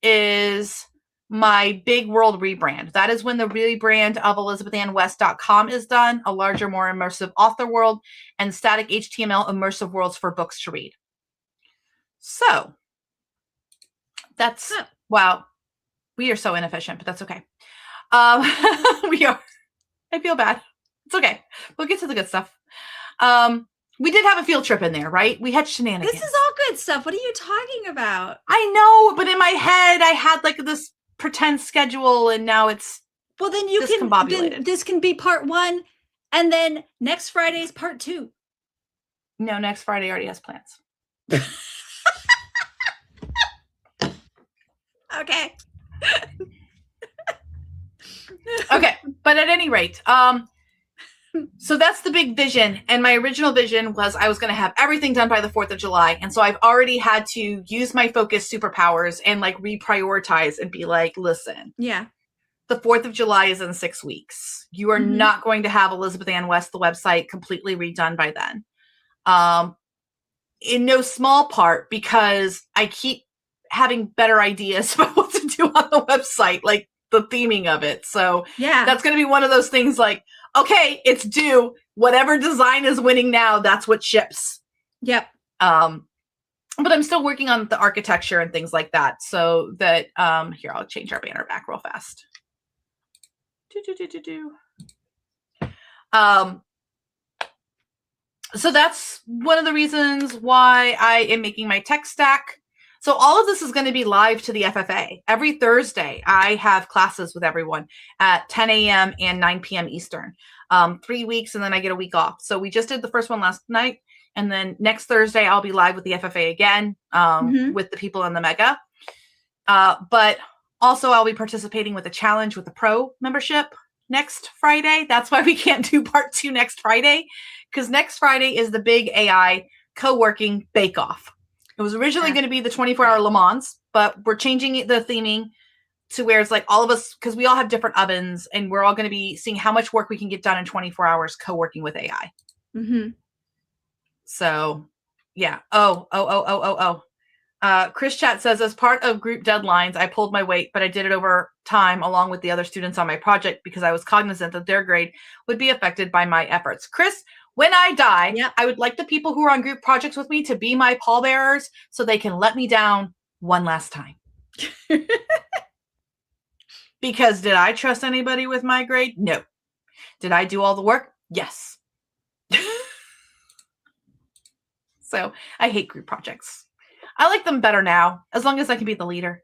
is my big world rebrand. That is when the rebrand of ElizabethAnnWest.com is done, a larger, more immersive author world, and static HTML immersive worlds for books to read. So that's, wow, we are so inefficient, but that's okay. We are. I feel bad. It's okay. We'll get to the good stuff. We did have a field trip in there, right? We had shenanigans. This is all good stuff. What are you talking about? I know, but in my head, I had like this pretend schedule, and now it's well. Then you can. Then this can be part 1, and then next Friday's part 2. No, next Friday already has plans. Okay. Okay, but at any rate, so that's the big vision. And my original vision was I was going to have everything done by the 4th of July. And so I've already had to use my focus superpowers and like reprioritize and be like, listen, yeah, the 4th of July is in 6 weeks. You are not going to have Elizabeth Ann West, the website, completely redone by then. In no small part because I keep having better ideas about what to do on the website, like the theming of it. So yeah, that's going to be one of those things like, okay, it's due. Whatever design is winning now, that's what ships. Yep. But I'm still working on the architecture and things like that. So that, here, I'll change our banner back real fast. So that's one of the reasons why I am making my tech stack. So all of this is going to be live to the FFA. Every Thursday, I have classes with everyone at 10 a.m. and 9 p.m. Eastern. 3 weeks, and then I get a week off. So we just did the first one last night. And then next Thursday, I'll be live with the FFA again with the people in the Mega. But also, I'll be participating with a challenge with the Pro membership next Friday. That's why we can't do part 2 next Friday, because next Friday is the big AI co-working bake-off. It was originally going to be the 24-hour Le Mans, but we're changing the theming to where it's like all of us, because we all have different ovens, and we're all going to be seeing how much work we can get done in 24 hours co-working with AI. So, yeah. Chris Chat says, as part of group deadlines, I pulled my weight, but I did it over time along with the other students on my project because I was cognizant that their grade would be affected by my efforts. Chris, when I die, I would like the people who are on group projects with me to be my pallbearers so they can let me down one last time. Because did I trust anybody with my grade? No. Did I do all the work? Yes. So I hate group projects. I like them better now, as long as I can be the leader.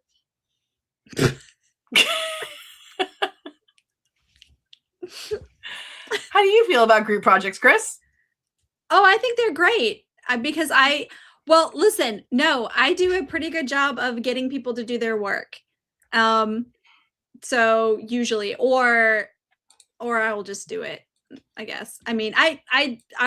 How do you feel about group projects, Chris? Oh, I think they're great because well, listen, no, I do a pretty good job of getting people to do their work. So usually, or I will just do it, I guess. I mean, I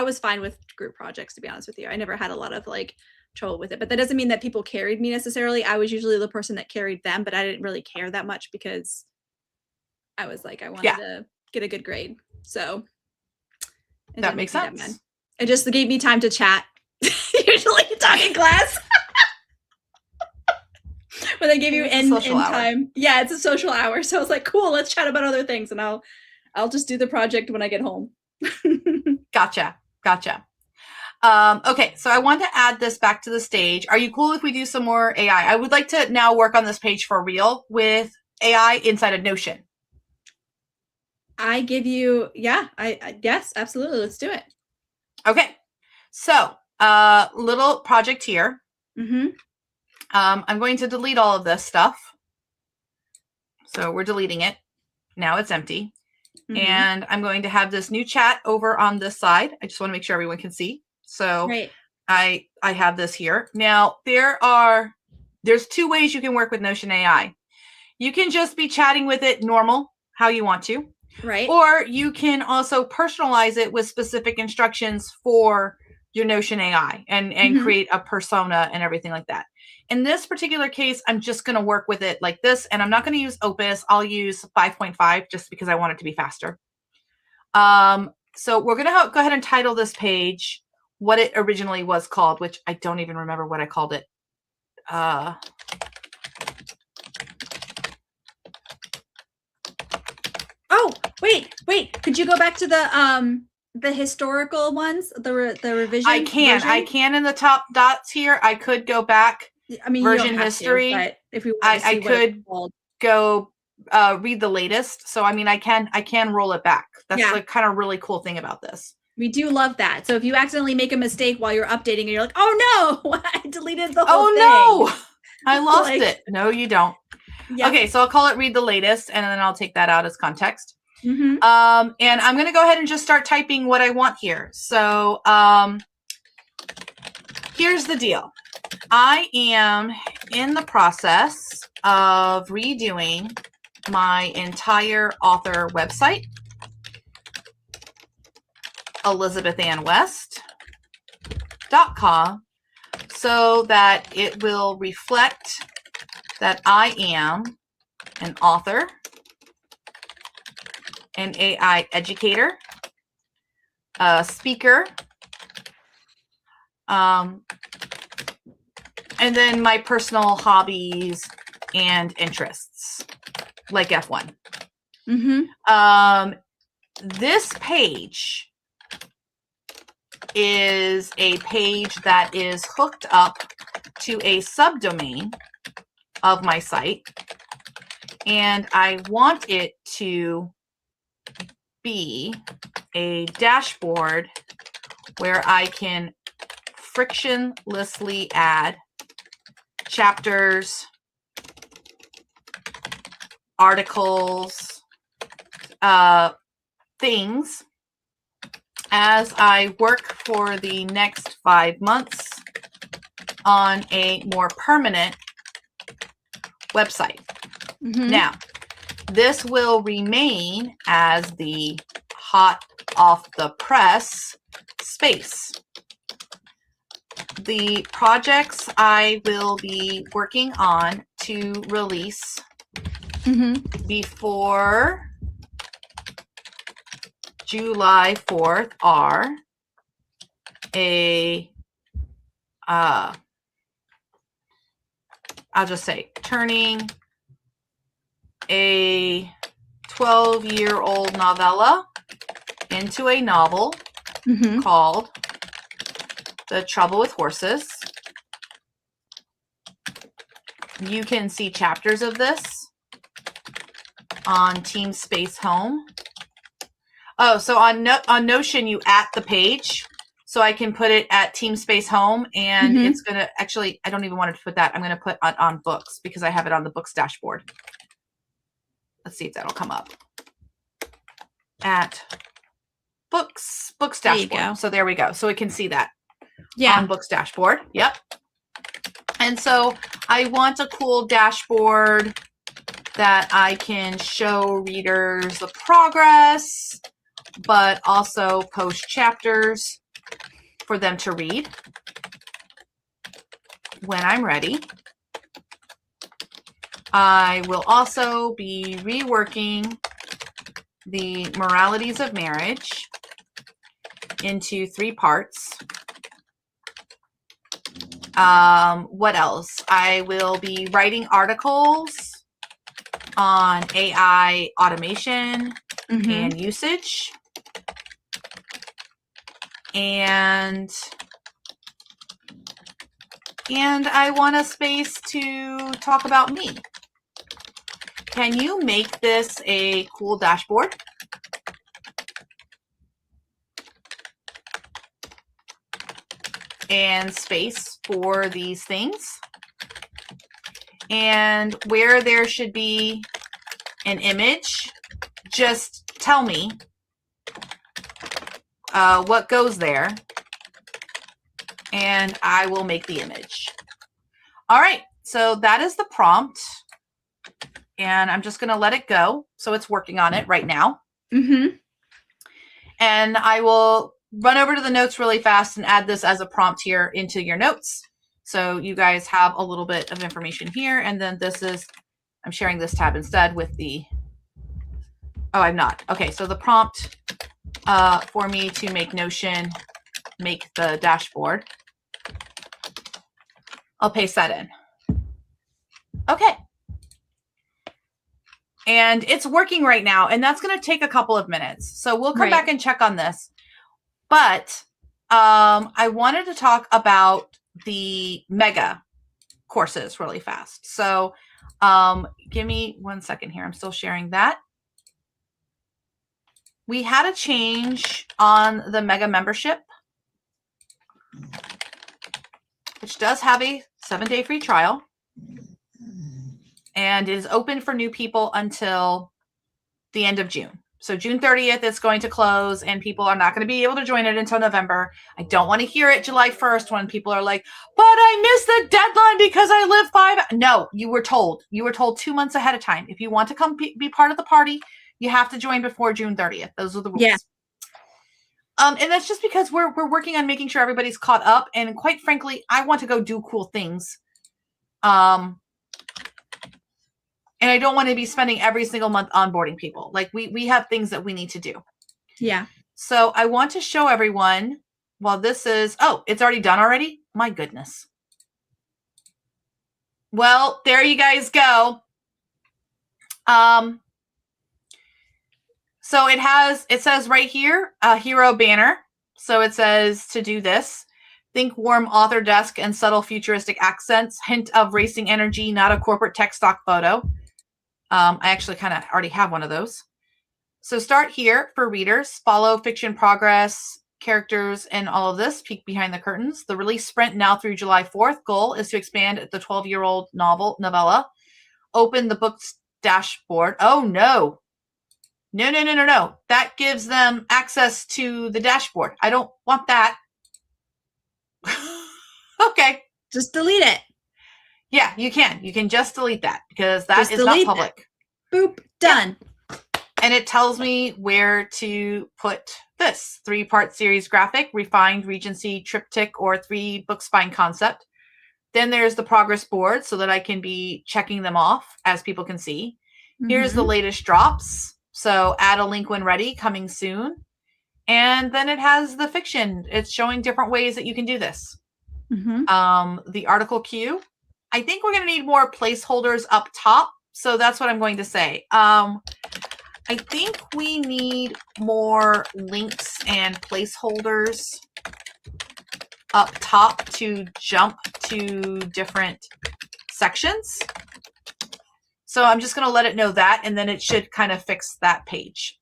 was fine with group projects, to be honest with you. I never had a lot of like trouble with it, but that doesn't mean that people carried me necessarily. I was usually the person that carried them, but I didn't really care that much because I was like, I wanted to get a good grade. So that makes sense. It just gave me time to chat. Usually talking class. When they give you end time. Yeah, it's a social hour. So I was like, cool, let's chat about other things. And I'll just do the project when I get home. Gotcha. Okay, so I want to add this back to the stage. Are you cool if we do some more AI? I would like to now work on this page for real with AI inside of Notion. I give you, I yes, absolutely. Let's do it. Okay, so little project here. I'm going to delete all of this stuff. So we're deleting it. Now it's empty. And I'm going to have this new chat over on this side. I just want to make sure everyone can see. So I have this here. Now there's 2 ways you can work with Notion AI. You can just be chatting with it normal, how you want to. Right. Or you can also personalize it with specific instructions for your Notion AI and create a persona and everything like that. In this particular case, I'm just going to work with it like this, and I'm not going to use Opus. I'll use 5.5 just because I want it to be faster. So we're going to go ahead and title this page what it originally was called, which I don't even remember what I called it. Could you go back to the historical ones, the revision? I can in the top dots here. I could go back. I mean, version you don't have history. to, but if you want to see I what it's could called. go read the latest. So I mean, I can roll it back. That's Yeah. the kind of really cool thing about this. We do love that. So if you accidentally make a mistake while you're updating and you're like, oh no, I deleted the whole thing. Oh no, I lost it. No, you don't. Yeah. Okay, so I'll call it read the latest, and then I'll take that out as context. Mm-hmm. And I'm going to go ahead and just start typing what I want here. So here's the deal. I am in the process of redoing my entire author website, elizabethannwest.com, so that it will reflect that I am an author, an AI educator, a speaker, and then my personal hobbies and interests, like F1. Mm-hmm. This page is a page that is hooked up to a subdomain of my site, and I want it to be a dashboard where I can frictionlessly add chapters, articles, things as I work for the next 5 months on a more permanent website. Mm-hmm. Now, this will remain as the hot off the press space. The projects I will be working on to release before July 4th are I'll just say turning a 12-year-old novella into a novel called The Trouble with Horses. You can see chapters of this on Team Space Home. Oh, so on Notion, you at the page. So I can put it at Team Space Home, and it's going to actually, I don't even want to put that. I'm going to put it on books because I have it on the books dashboard. Let's see if that'll come up. At books dashboard. So there we go. So we can see that on books dashboard. Yep. And so I want a cool dashboard that I can show readers the progress, but also post chapters for them to read when I'm ready. I will also be reworking the moralities of marriage into 3 parts. What else? I will be writing articles on AI automation and usage. And I want a space to talk about me. Can you make this a cool dashboard? And space for these things. And where there should be an image, just tell me what goes there, and I will make the image. All right, so that is the prompt, and I'm just going to let it go. So it's working on it right now. And I will run over to the notes really fast and add this as a prompt here into your notes. So you guys have a little bit of information here. And then this is, I'm sharing this tab instead with the, oh, I'm not. Okay, so the prompt for me to make Notion, make the dashboard. I'll paste that in. Okay. and it's working right now, and that's going to take a couple of minutes. So we'll come back and check on this. But I wanted to talk about the mega courses really fast. So give me 1 second here. I'm still sharing that. We had a change on the mega membership, which does have a 7-day free trial and is open for new people until the end of June. So June 30th, it's going to close and people are not going to be able to join it until November. I don't want to hear it July 1st when people are like, but I missed the deadline because I live 5. No, you were told. You were told 2 months ahead of time. If you want to come be part of the party, you have to join before June 30th. Those are the rules. Yeah. And that's just because we're working on making sure everybody's caught up. And quite frankly, I want to go do cool things. And I don't want to be spending every single month onboarding people. Like we have things that we need to do. Yeah. So I want to show everyone while this is, oh, it's already done already? My goodness. Well, there you guys go. So it says right here, a hero banner. So it says to do this. Think warm author desk and subtle futuristic accents. Hint of racing energy, not a corporate tech stock photo. I actually kind of already have one of those. So start here for readers. Follow fiction progress, characters, and all of this. Peek behind the curtains. The release sprint now through July 4th. Goal is to expand the 12-year-old novella. Open the book's dashboard. Oh, no. No. That gives them access to the dashboard. I don't want that. Okay. Just delete it. Yeah, you can. You can just delete that because that is not public. Boop. Done. Yeah. And it tells me where to put this 3-part series graphic, refined Regency triptych, or 3-book spine concept. Then there's the progress board so that I can be checking them off as people can see. Here's the latest drops. So add a link when ready, coming soon. And then it has the fiction. It's showing different ways that you can do this. The article queue. I think we're going to need more placeholders up top. So that's what I'm going to say. I think we need more links and placeholders up top to jump to different sections. So I'm just going to let it know that, and then it should kind of fix that page.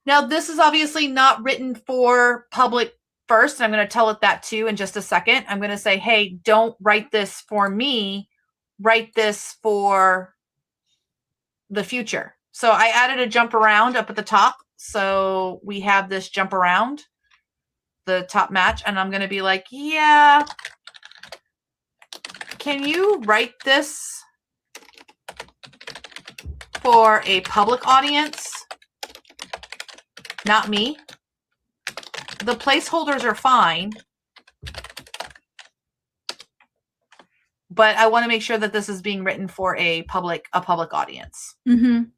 Now, this is obviously not written for public first, and I'm going to tell it that too in just a second. I'm going to say, hey, don't write this for me. Write this for the future. So I added a jump around up at the top. So we have this jump around, the top match, and I'm going to be like, yeah. Can you write this for a public audience? Not me. The placeholders are fine, but I want to make sure that this is being written for a public audience. And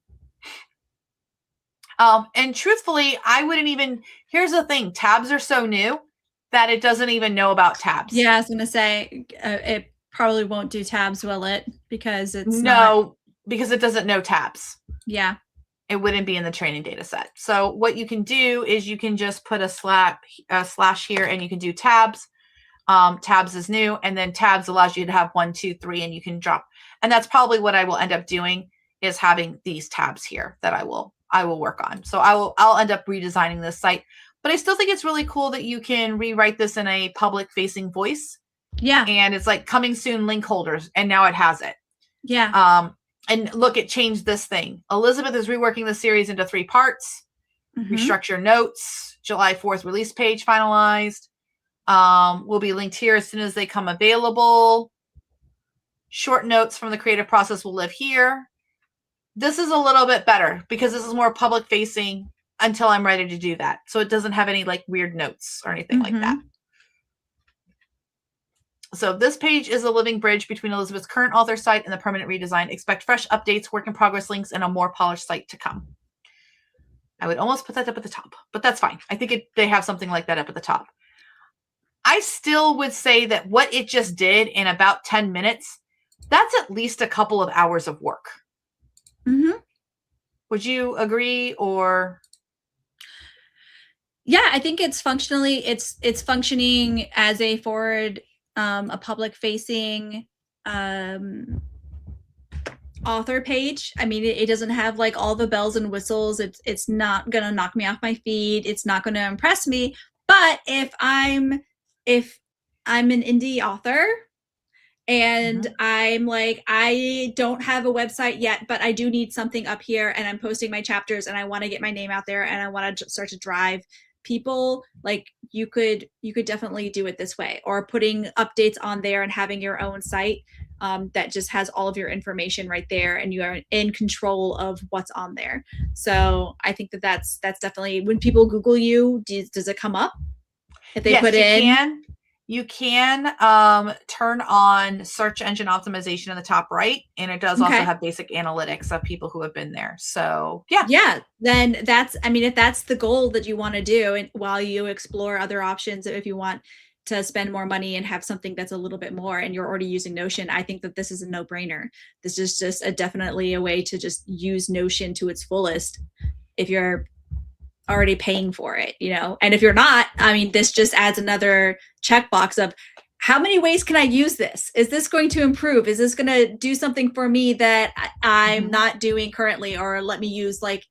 truthfully, I wouldn't even, here's the thing, tabs are so new that it doesn't even know about tabs. Yeah, I was going to say, it probably won't do tabs, will it? Because it's because it doesn't know tabs. Yeah. It wouldn't be in the training data set. So what you can do is you can just put a slash here and you can do tabs. Tabs is new, and then tabs allows you to have 1, 2, 3, and you can drop. And that's probably what I will end up doing, is having these tabs here that I will work on. So I'll end up redesigning this site, but I still think it's really cool that you can rewrite this in a public facing voice. Yeah. And it's like coming soon link holders, and now it has it. Yeah. And look, it changed this thing. Elizabeth is reworking the series into 3 parts. Restructure notes. July 4th release page finalized. Will be linked here as soon as they come available. Short notes from the creative process will live here. This is a little bit better because this is more public facing until I'm ready to do that. So it doesn't have any like weird notes or anything like that. So this page is a living bridge between Elizabeth's current author site and the permanent redesign. Expect fresh updates, work in progress links, and a more polished site to come. I would almost put that up at the top, but that's fine. I think they have something like that up at the top. I still would say that what it just did in about 10 minutes that's at least a couple of hours of work. Mm-hmm. Would you agree? Or Yeah, I think it's functioning as a forward, a public facing author page. I mean, it doesn't have like all the bells and whistles. It's not gonna knock me off my feet. It's not gonna impress me. But if I'm an indie author and I'm like, I don't have a website yet, but I do need something up here, and I'm posting my chapters, and I want to get my name out there, and I want to start to drive people, like you could definitely do it this way, or putting updates on there and having your own site that just has all of your information right there, and you are in control of what's on there. So I think that's definitely, when people Google you, does it come up if they put in? You can turn on search engine optimization in the top right, and it does also have basic analytics of people who have been there. So yeah, then that's, I mean, if that's the goal that you want to do, and while you explore other options, if you want to spend more money and have something that's a little bit more, and you're already using Notion, I think that this is a no-brainer. This is just definitely a way to just use Notion to its fullest if you're already paying for it, you know. And if you're not, I mean, this just adds another checkbox of, how many ways can I use this? Is this going to improve? Is this going to do something for me that I'm not doing currently? Or let me use like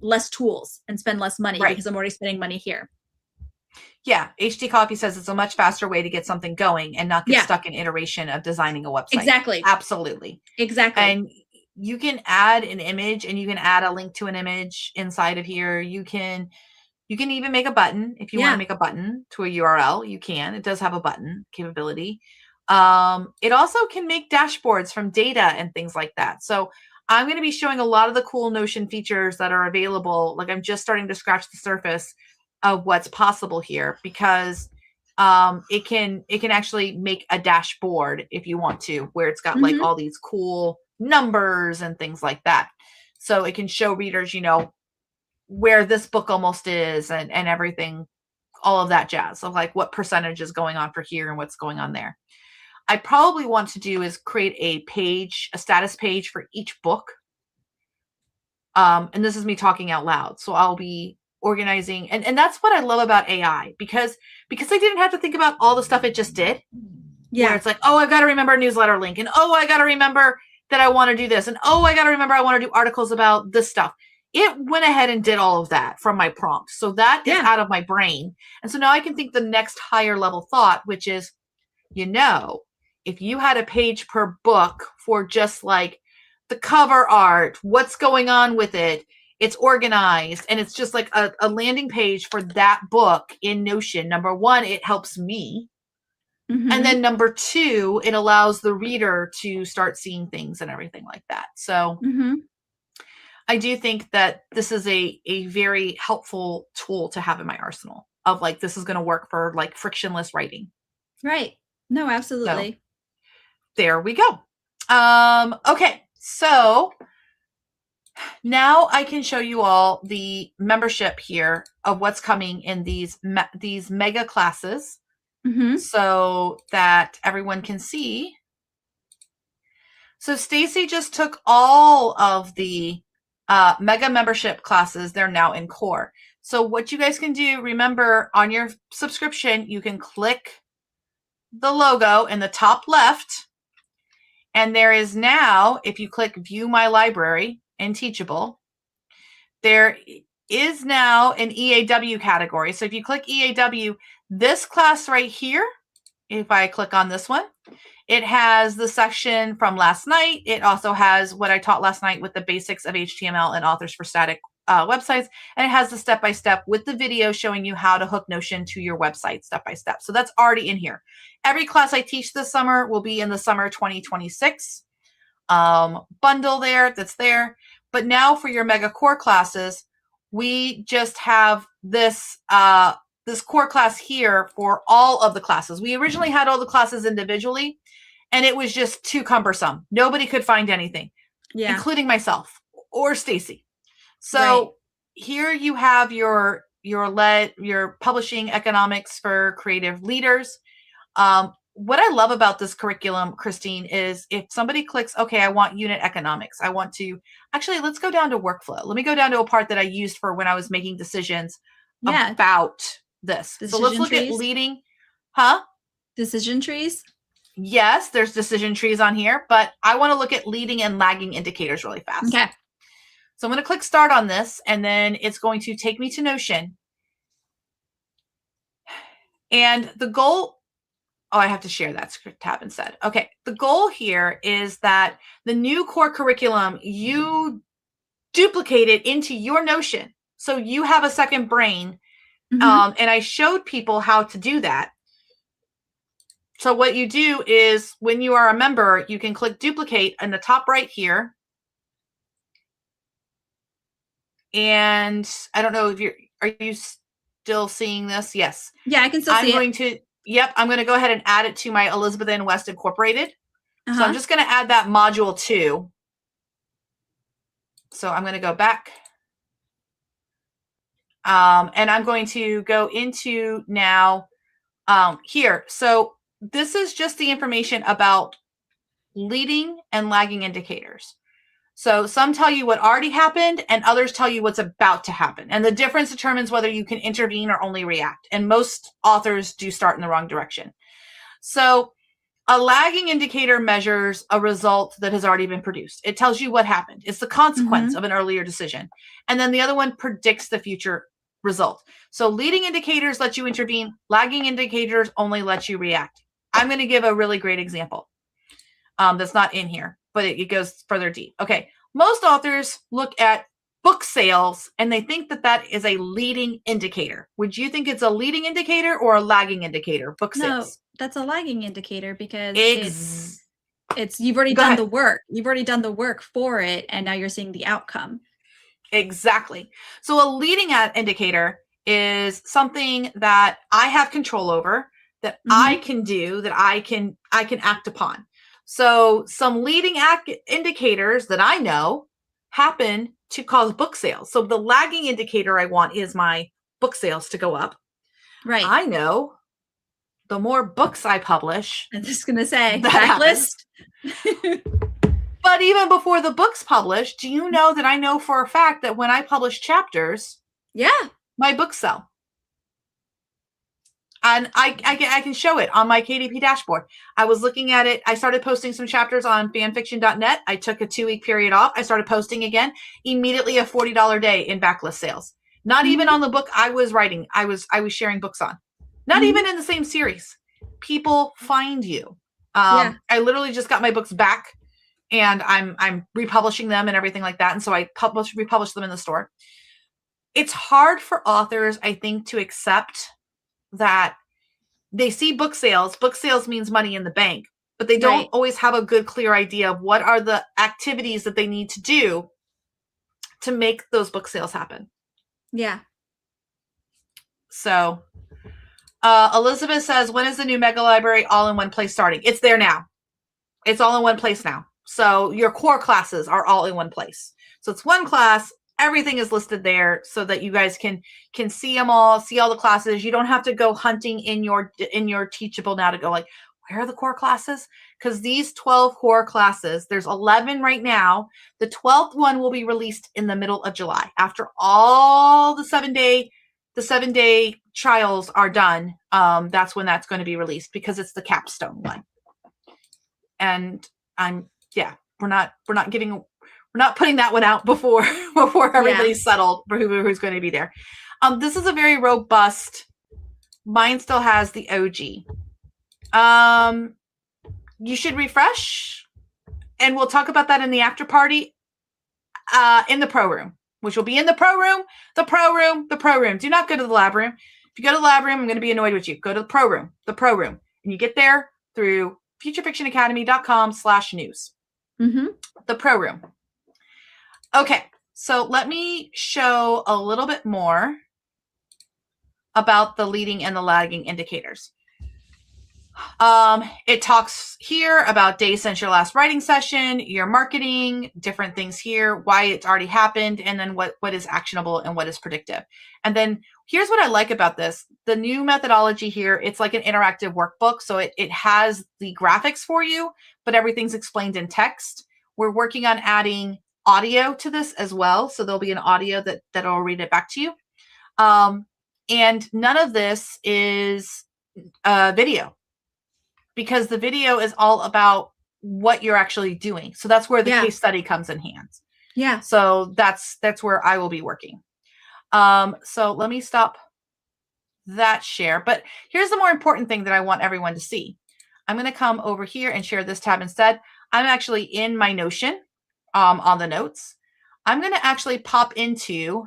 less tools and spend less money because I'm already spending money here. Yeah, HD Copy says it's a much faster way to get something going and not get stuck in iteration of designing a website. Exactly. Absolutely. Exactly. And you can add an image, and you can add a link to an image inside of here. You can even make a button. If you want to make a button to a URL, you can. It does have a button capability. It also can make dashboards from data and things like that. So I'm going to be showing a lot of the cool Notion features that are available. Like, I'm just starting to scratch the surface of what's possible here, because it can actually make a dashboard if you want to, where it's got like all these cool numbers and things like that. So it can show readers, you know, where this book almost is, and everything, all of that jazz. So like what percentage is going on for here and what's going on there. I probably want to do is create a page, a status page for each book. And this is me talking out loud. So I'll be organizing, and that's what I love about AI, because I didn't have to think about all the stuff it just did. Yeah. Where it's like, oh, I've got to remember a newsletter link, and oh, I got to remember that I want to do this, and oh, I got to remember I want to do articles about this stuff. It went ahead and did all of that from my prompt. So that is out of my brain. And so now I can think the next higher level thought, which is, you know, if you had a page per book for just like the cover art, what's going on with it, it's organized, and it's just like a landing page for that book in Notion. Number one, it helps me. And then number two, it allows the reader to start seeing things and everything like that. So I do think that this is a very helpful tool to have in my arsenal of like, this is going to work for like frictionless writing. Right. No, absolutely. So, there we go. Okay. So now I can show you all the membership here of what's coming in these mega classes, so that everyone can see. So Stacy just took all of the mega membership classes. They're now in core. So what you guys can do, remember, on your subscription, you can click the logo in the top left, and there is now, if you click view my library and Teachable, there is now an EAW category. So if you click EAW, this class right here, if I click on this one, it has the section from last night. It also has what I taught last night with the basics of HTML and authors for static websites. And it has the step-by-step with the video showing you how to hook Notion to your website step-by-step. So that's already in here. Every class I teach this summer will be in the summer 2026 bundle that's there. But now for your mega core classes, we just have this this core class here for all of the classes. We originally had all the classes individually, and it was just too cumbersome. Nobody could find anything, including myself or Stacy. So here you have your publishing economics for creative leaders. what I love about this curriculum, Christine, is if somebody clicks, okay, I want unit economics. I want to actually, let's go down to workflow. Let me go down to a part that I used for when I was making decisions about this. So let's look at leading, Decision trees. Yes, there's decision trees on here, but I want to look at leading and lagging indicators really fast. Okay. So I'm going to click start on this, and then it's going to take me to Notion. And the goal, I have to share that script tab instead. Okay, the goal here is that the new core curriculum, you duplicate it into your Notion. So you have a second brain. And I showed people how to do that. So what you do is when you are a member, you can click duplicate in the top right here. And I don't know if are you still seeing this? Yes. Yeah, I can still see it. I'm going to go ahead and add it to my Elizabeth N. West Incorporated. So I'm just going to add that module 2. So I'm going to go back. And I'm going to go into now here. So this is just the information about leading and lagging indicators. So some tell you what already happened and others tell you what's about to happen. And the difference determines whether you can intervene or only react. And most authors do start in the wrong direction. So a lagging indicator measures a result that has already been produced. It tells you what happened. It's the consequence of an earlier decision. And then the other one predicts the future result. So leading indicators let you intervene. Lagging indicators only let you react. I'm going to give a really great example that's not in here, but it goes further deep. Okay. Most authors look at book sales and they think that that is a leading indicator. Would you think it's a leading indicator or a lagging indicator? Book sales. No, that's a lagging indicator because it's you've already done the work. You've already done the work for it, and now you're seeing the outcome. Exactly. So a leading indicator is something that I have control over, that I can do, that I can act upon. So some leading indicators that I know happen to cause book sales. So the lagging indicator I want is my book sales to go up. Right. I know the more books I publish. I'm just going to say backlist. But even before the book's published, do you know that I know for a fact that when I publish chapters, my books sell. And I can show it on my KDP dashboard. I was looking at it. I started posting some chapters on fanfiction.net. I took a 2-week period off. I started posting again. Immediately a $40 day in backlist sales. Not even on the book I was writing. I was sharing books on. Not even in the same series. People find you. I literally just got my books back and I'm republishing them and everything like that. And so I republish them in the store. It's hard for authors, I think, to accept that they see book sales. Book sales means money in the bank, but they don't always have a good, clear idea of what are the activities that they need to do to make those book sales happen. Yeah. So Elizabeth says, when is the new mega library all in one place starting? It's there now. It's all in one place now. So your core classes are all in one place. So it's one class. Everything is listed there so that you guys can see them all, see all the classes. You don't have to go hunting in your Teachable now to go like, where are the core classes? Because these 12 core classes, there's 11 right now. The 12th one will be released in the middle of July. After all the 7-day trials are done, that's when that's going to be released because it's the capstone one. And we're not putting that one out before everybody's settled for who's going to be there. This is a very robust. Mine still has the OG. You should refresh, and we'll talk about that in the after party in the pro room, which will be in the pro room. The pro room. Do not go to the lab room. If you go to the lab room, I'm going to be annoyed with you. Go to the pro room, and you get there through futurefictionacademy.com/news. The pro room. Okay, so let me show a little bit more about the leading and the lagging indicators. It talks here about days since your last writing session, your marketing, different things here, why it's already happened, and then what is actionable and what is predictive. And then here's what I like about this. The new methodology here, it's like an interactive workbook. So it has the graphics for you, but everything's explained in text. We're working on adding audio to this as well. So there'll be an audio that'll read it back to you. And none of this is video, because the video is all about what you're actually doing. So that's where the case study comes in hands. Yeah. So that's where I will be working. So let me stop that share. But here's the more important thing that I want everyone to see. I'm going to come over here and share this tab instead. I'm actually in my Notion on the notes. I'm going to actually pop into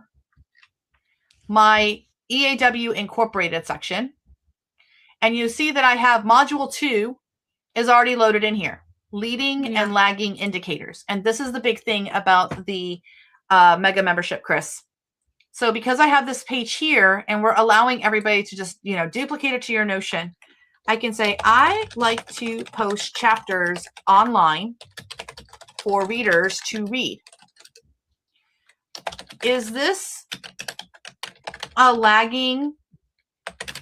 my EAW Incorporated section. And you see that I have module 2 is already loaded in here. Leading and lagging indicators. And this is the big thing about the mega membership, Chris. So because I have this page here and we're allowing everybody to just, duplicate it to your Notion, I can say, I like to post chapters online for readers to read. Is this a lagging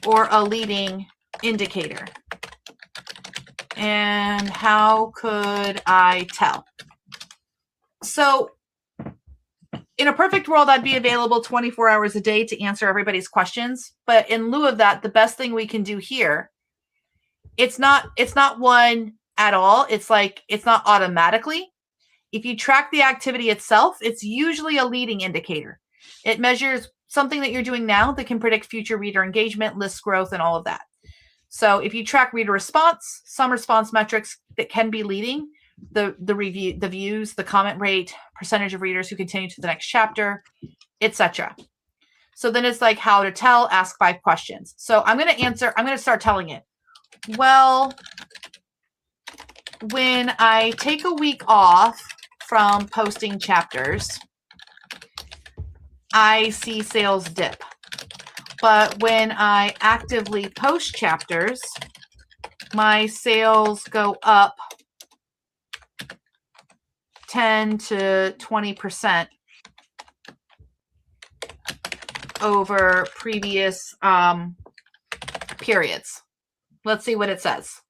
or a leading indicator? And how could I tell? So in a perfect world, I'd be available 24 hours a day to answer everybody's questions. But in lieu of that, the best thing we can do here, it's not one at all. It's not automatically. If you track the activity itself, it's usually a leading indicator. It measures something that you're doing now that can predict future reader engagement, list growth, and all of that. So if you track reader response, some response metrics that can be leading, the review, the views, the comment rate, percentage of readers who continue to the next chapter, etc. So then it's like how to tell, ask 5 questions. So I'm going to start telling it. Well, when I take a week off from posting chapters, I see sales dip. But when I actively post chapters, my sales go up 10 to 20% over previous periods. Let's see what it says.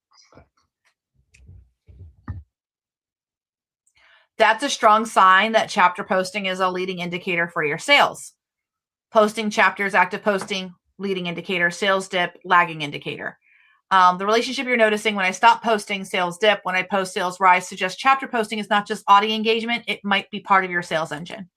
That's a strong sign that chapter posting is a leading indicator for your sales. Posting chapters, active posting, leading indicator, sales dip, lagging indicator. The relationship you're noticing when I stop posting, sales dip. When I post, sales rise. Suggests chapter posting is not just audience engagement. It might be part of your sales engine.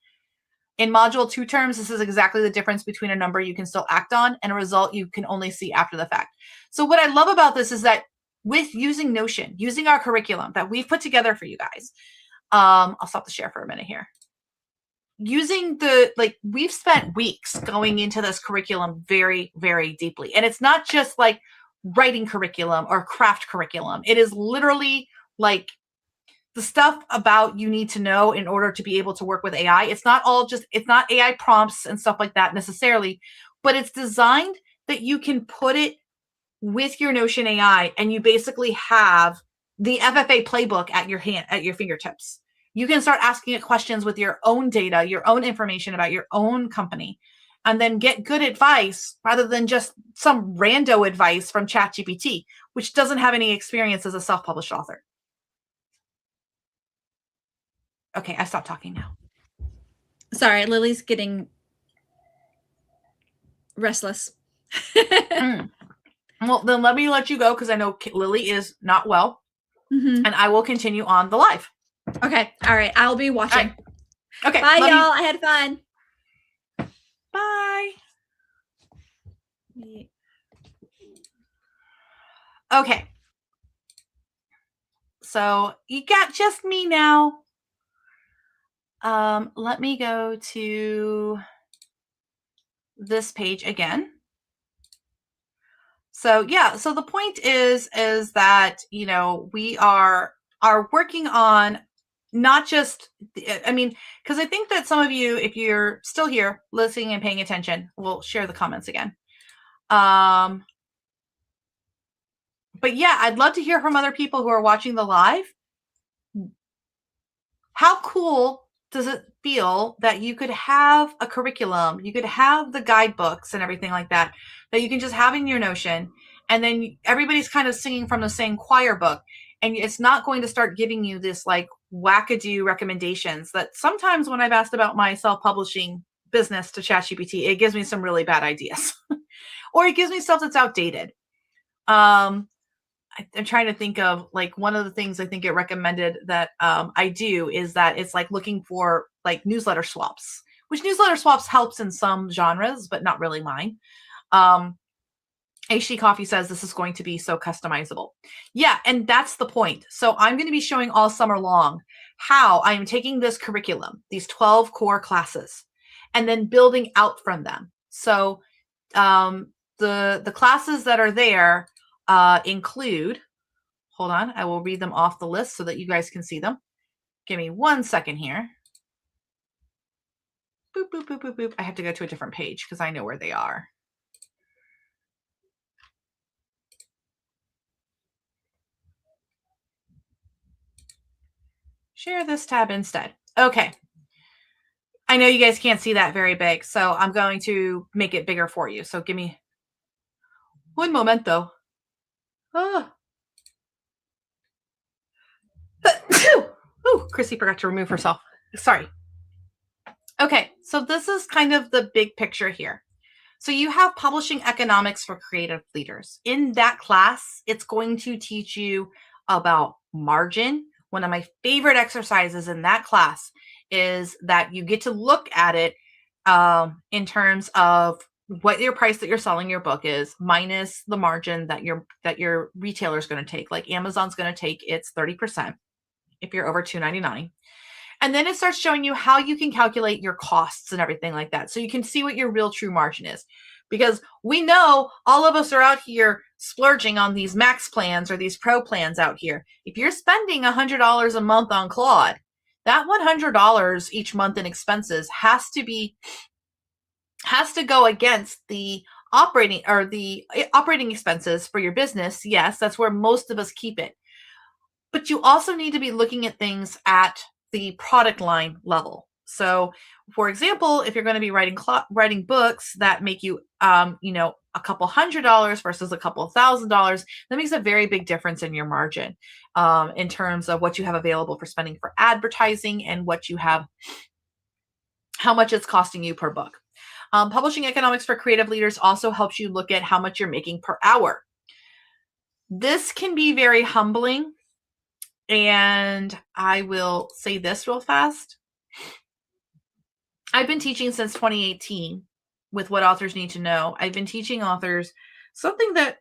In module 2 terms, this is exactly the difference between a number you can still act on and a result you can only see after the fact. So what I love about this is that with using Notion, using our curriculum that we've put together for you guys, I'll stop the share for a minute here. Using we've spent weeks going into this curriculum very, very deeply. And it's not just like writing curriculum or craft curriculum. It is literally like the stuff about you need to know in order to be able to work with AI. It's not AI prompts and stuff like that necessarily, but it's designed that you can put it with your Notion AI and you basically have the FFA playbook at your fingertips. You can start asking it questions with your own data, your own information about your own company, and then get good advice rather than just some rando advice from ChatGPT, which doesn't have any experience as a self-published author. Okay, I stopped talking now. Sorry, Lily's getting restless. Well, then let me let you go because I know Lily is not well, and I will continue on the live. Okay. All right. I'll be watching. Right. Okay. Bye, y'all. I had fun. Bye. Okay. So you got just me now. Let me go to this page again. So yeah, so the point is that, we are working on not just, because I think that some of you, if you're still here listening and paying attention, will share the comments again. But yeah, I'd love to hear from other people who are watching the live. How cool does it feel that you could have a curriculum, you could have the guidebooks and everything like that, that you can just have in your Notion, and then everybody's kind of singing from the same choir book, and it's not going to start giving you this like wackadoo recommendations that sometimes when I've asked about my self-publishing business to ChatGPT, it gives me some really bad ideas or it gives me stuff that's outdated. I'm trying to think of like one of the things I think it recommended that I do is that it's like looking for like newsletter swaps, which newsletter swaps helps in some genres, but not really mine. HD Coffee says this is going to be so customizable. Yeah, and that's the point. So I'm going to be showing all summer long how I am taking this curriculum, these 12 core classes, and then building out from them. So the classes that are there include, hold on, I will read them off the list so that you guys can see them. Give me 1 second here. Boop, boop, boop, boop, boop. I have to go to a different page because I know where they are. Share this tab instead. Okay. I know you guys can't see that very big, so I'm going to make it bigger for you. So give me one momento. Oh. Ooh, Chrissy forgot to remove herself. Sorry. Okay, so this is kind of the big picture here. So you have publishing economics for creative leaders. In that class, it's going to teach you about margin. One of my favorite exercises in that class is that you get to look at it in terms of what your price that you're selling your book is minus the margin that your retailer is going to take. Like Amazon's going to take its 30% if you're over $2.99. And then it starts showing you how you can calculate your costs and everything like that. So you can see what your real true margin is. Because we know all of us are out here splurging on these max plans or these pro plans out here. If you're spending $100 a month on Claude, that $100 each month in expenses has to go against the operating expenses for your business. Yes, that's where most of us keep it. But you also need to be looking at things at the product line level. So, for example, if you're going to be writing books that make you, a couple $100 versus a couple $1,000, that makes a very big difference in your margin in terms of what you have available for spending for advertising and how much it's costing you per book. Publishing economics for creative leaders also helps you look at how much you're making per hour. This can be very humbling. And I will say this real fast. I've been teaching since 2018 with What Authors Need to Know. I've been teaching authors something that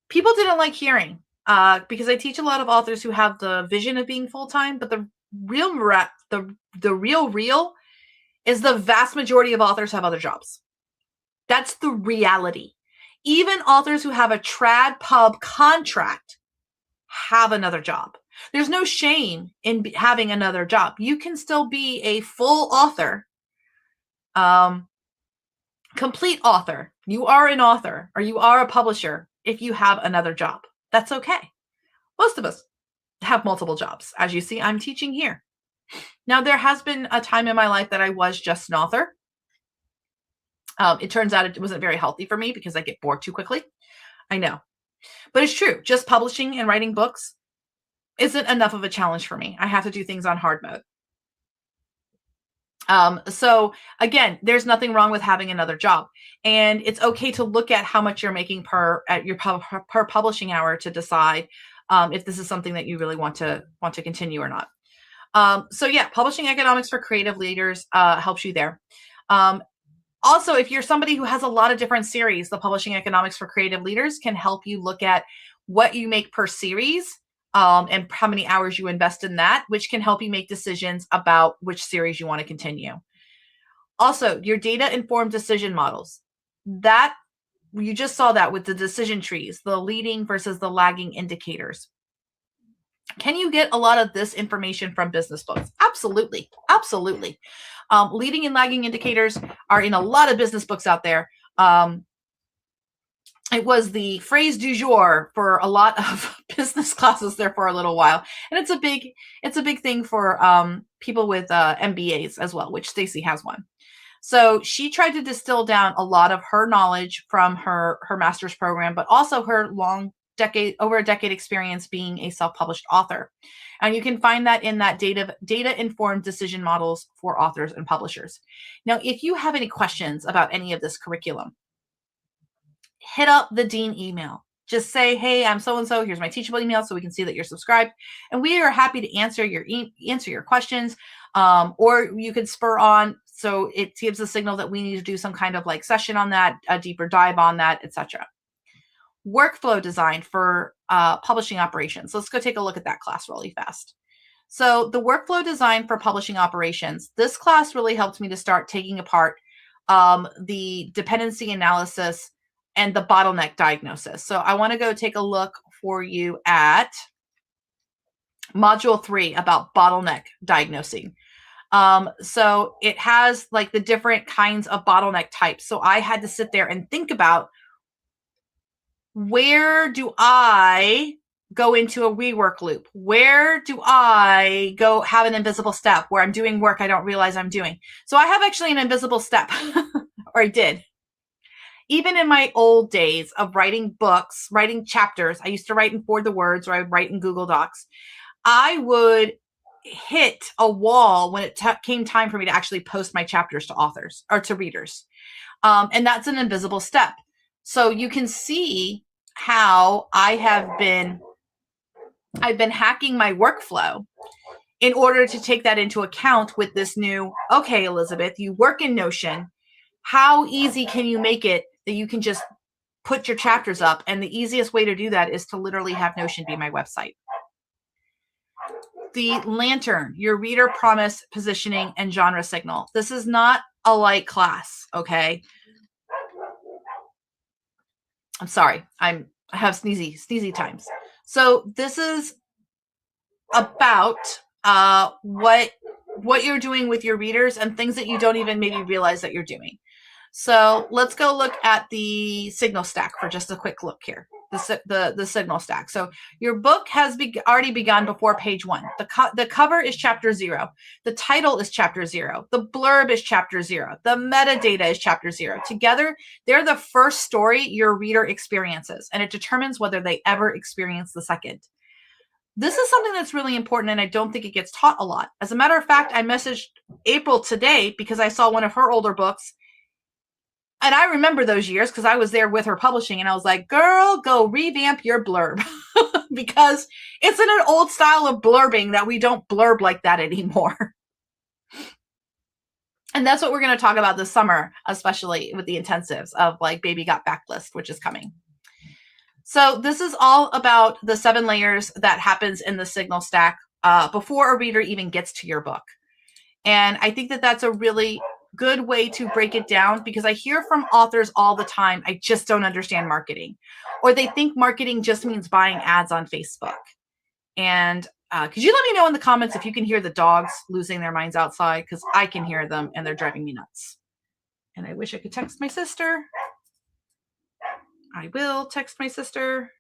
people didn't like hearing because I teach a lot of authors who have the vision of being full-time, but the real is the vast majority of authors have other jobs. That's the reality. Even authors who have a trad pub contract have another job. There's no shame in having another job. You can still be a full author, complete author. You are an author or you are a publisher if you have another job. That's okay. Most of us have multiple jobs. As you see, I'm teaching here. Now, there has been a time in my life that I was just an author. It turns out it wasn't very healthy for me because I get bored too quickly. I know. But it's true. Just publishing and writing books isn't enough of a challenge for me. I have to do things on hard mode. So again, there's nothing wrong with having another job, and it's okay to look at how much you're making per publishing hour to decide if this is something that you really want to continue or not. So yeah, publishing economics for creative leaders helps you there. Also, if you're somebody who has a lot of different series, the publishing economics for creative leaders can help you look at what you make per series. And how many hours you invest in that, which can help you make decisions about which series you want to continue. Also, your data-informed decision models. That you just saw that with the decision trees, the leading versus the lagging indicators. Can you get a lot of this information from business books? Absolutely. Absolutely. Leading and lagging indicators are in a lot of business books out there. It was the phrase du jour for a lot of business classes there for a little while. And it's a big thing for people with MBAs as well, which Stacy has one. So she tried to distill down a lot of her knowledge from her master's program, but also her over a decade experience being a self-published author. And you can find that in that data-informed decision models for authors and publishers. Now, if you have any questions about any of this curriculum, hit up the Dean email. Just say, hey, I'm so-and-so. Here's my Teachable email so we can see that you're subscribed. And we are happy to answer your questions. Or you could spur on. So it gives a signal that we need to do some kind of like session on that, a deeper dive on that, etc. Workflow design for publishing operations. Let's go take a look at that class really fast. So the workflow design for publishing operations, this class really helped me to start taking apart the dependency analysis and the bottleneck diagnosis. So I want to go take a look for you at module 3 about bottleneck diagnosing. So it has like the different kinds of bottleneck types. So I had to sit there and think about, where do I go into a rework loop? Where do I go have an invisible step where I'm doing work I don't realize I'm doing? So I have actually an invisible step, or I did. Even in my old days of writing books, writing chapters, I used to write in For the Words, or I would write in Google Docs. I would hit a wall when it came time for me to actually post my chapters to authors or to readers. And that's an invisible step. So you can see how I've been hacking my workflow in order to take that into account with this new, okay, Elizabeth, you work in Notion. How easy can you make it that you can just put your chapters up? And the easiest way to do that is to literally have Notion be my website. The lantern, your reader promise, positioning, and genre signal. This is not a light class, okay? I'm sorry. I have sneezy times. So this is about what you're doing with your readers and things that you don't even maybe realize that you're doing. So let's go look at the signal stack for just a quick look here. The signal stack. So your book has already begun before page 1. The cover is chapter 0. The title is chapter 0. The blurb is chapter 0. The metadata is chapter 0. Together, they're the first story your reader experiences, and it determines whether they ever experience the second. This is something that's really important, and I don't think it gets taught a lot. As a matter of fact, I messaged April today because I saw one of her older books. And I remember those years because I was there with her publishing, and I was like, girl, go revamp your blurb because it's in an old style of blurbing that we don't blurb like that anymore. And that's what we're going to talk about this summer, especially with the intensives of like Baby Got Backlist, which is coming. So this is all about the 7 layers that happens in the signal stack before a reader even gets to your book. And I think that that's a really good way to break it down, because I hear from authors all the time, I just don't understand marketing, or they think marketing just means buying ads on Facebook. And could you let me know in the comments if you can hear the dogs losing their minds outside, because I can hear them and they're driving me nuts. And I wish I could text my sister. I will text my sister.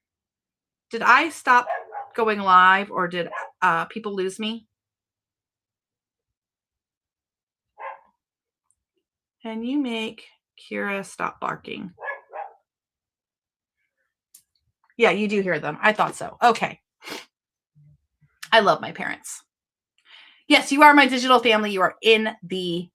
Did I stop going live, or did people lose me? Can you make Kira stop barking? Yeah, you do hear them. I thought so. Okay. I love my parents. Yes, you are my digital family. You are in the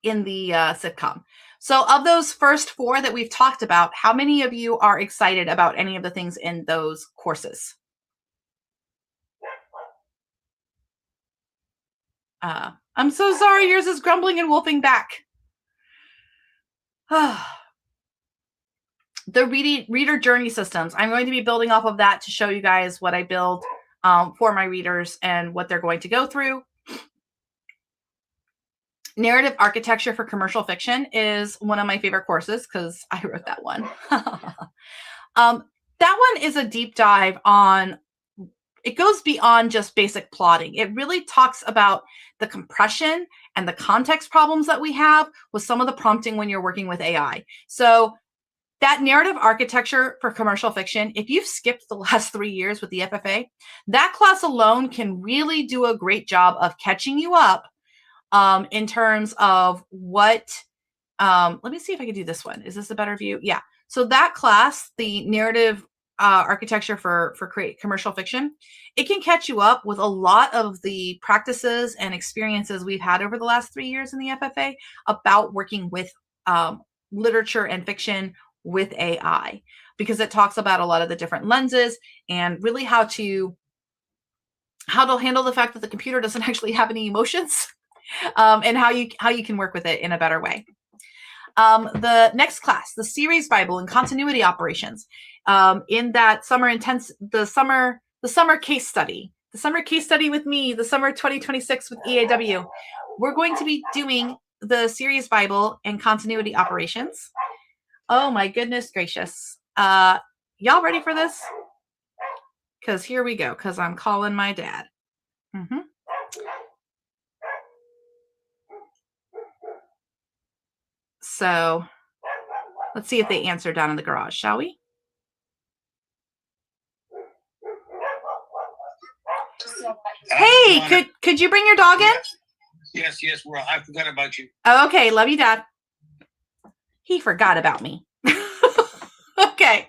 sitcom. So of those first 4 that we've talked about, how many of you are excited about any of the things in those courses? I'm so sorry. Yours is grumbling and wolfing back. The reader journey systems. I'm going to be building off of that to show you guys what I build for my readers and what they're going to go through. Narrative architecture for commercial fiction is one of my favorite courses because I wrote that one. That one is a deep dive on, it goes beyond just basic plotting. It really talks about the compression and the context problems that we have with some of the prompting when you're working with AI. So that narrative architecture for commercial fiction, if you've skipped the last 3 years with the FFA, that class alone can really do a great job of catching you up in terms of what, let me see if I can do this one. Is this a better view? Yeah. So that class, the narrative architecture for commercial fiction, it can catch you up with a lot of the practices and experiences we've had over the last 3 years in the FFA about working with literature and fiction with AI, because it talks about a lot of the different lenses and really how to handle the fact that the computer doesn't actually have any emotions, and how you can work with it in a better way. The next class, the series Bible and continuity operations, in that the summer case study with me, the summer 2026 with EAW, we're going to be doing the series Bible and continuity operations. Oh my goodness gracious. Y'all ready for this? Because here we go, because I'm calling my dad. So let's see if they answer down in the garage, shall we? Hey, could you bring your dog in? Yes, well, I forgot about you. Okay, love you, Dad. He forgot about me. Okay.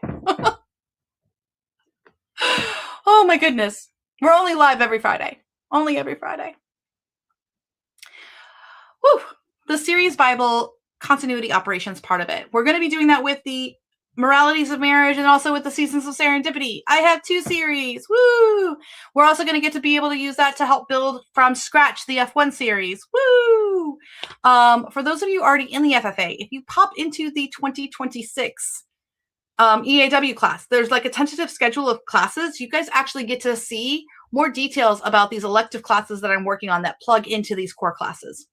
Oh my goodness. We're only live every Friday. Only every Friday. Whew. The series Bible continuity operations part of it. We're going to be doing that with the Moralities of Marriage and also with the Seasons of Serendipity. I have 2 series. Woo! We're also going to get to be able to use that to help build from scratch the F1 series. Woo! For those of you already in the FFA, if you pop into the 2026 EAW class, there's like a tentative schedule of classes. You guys actually get to see more details about these elective classes that I'm working on that plug into these core classes.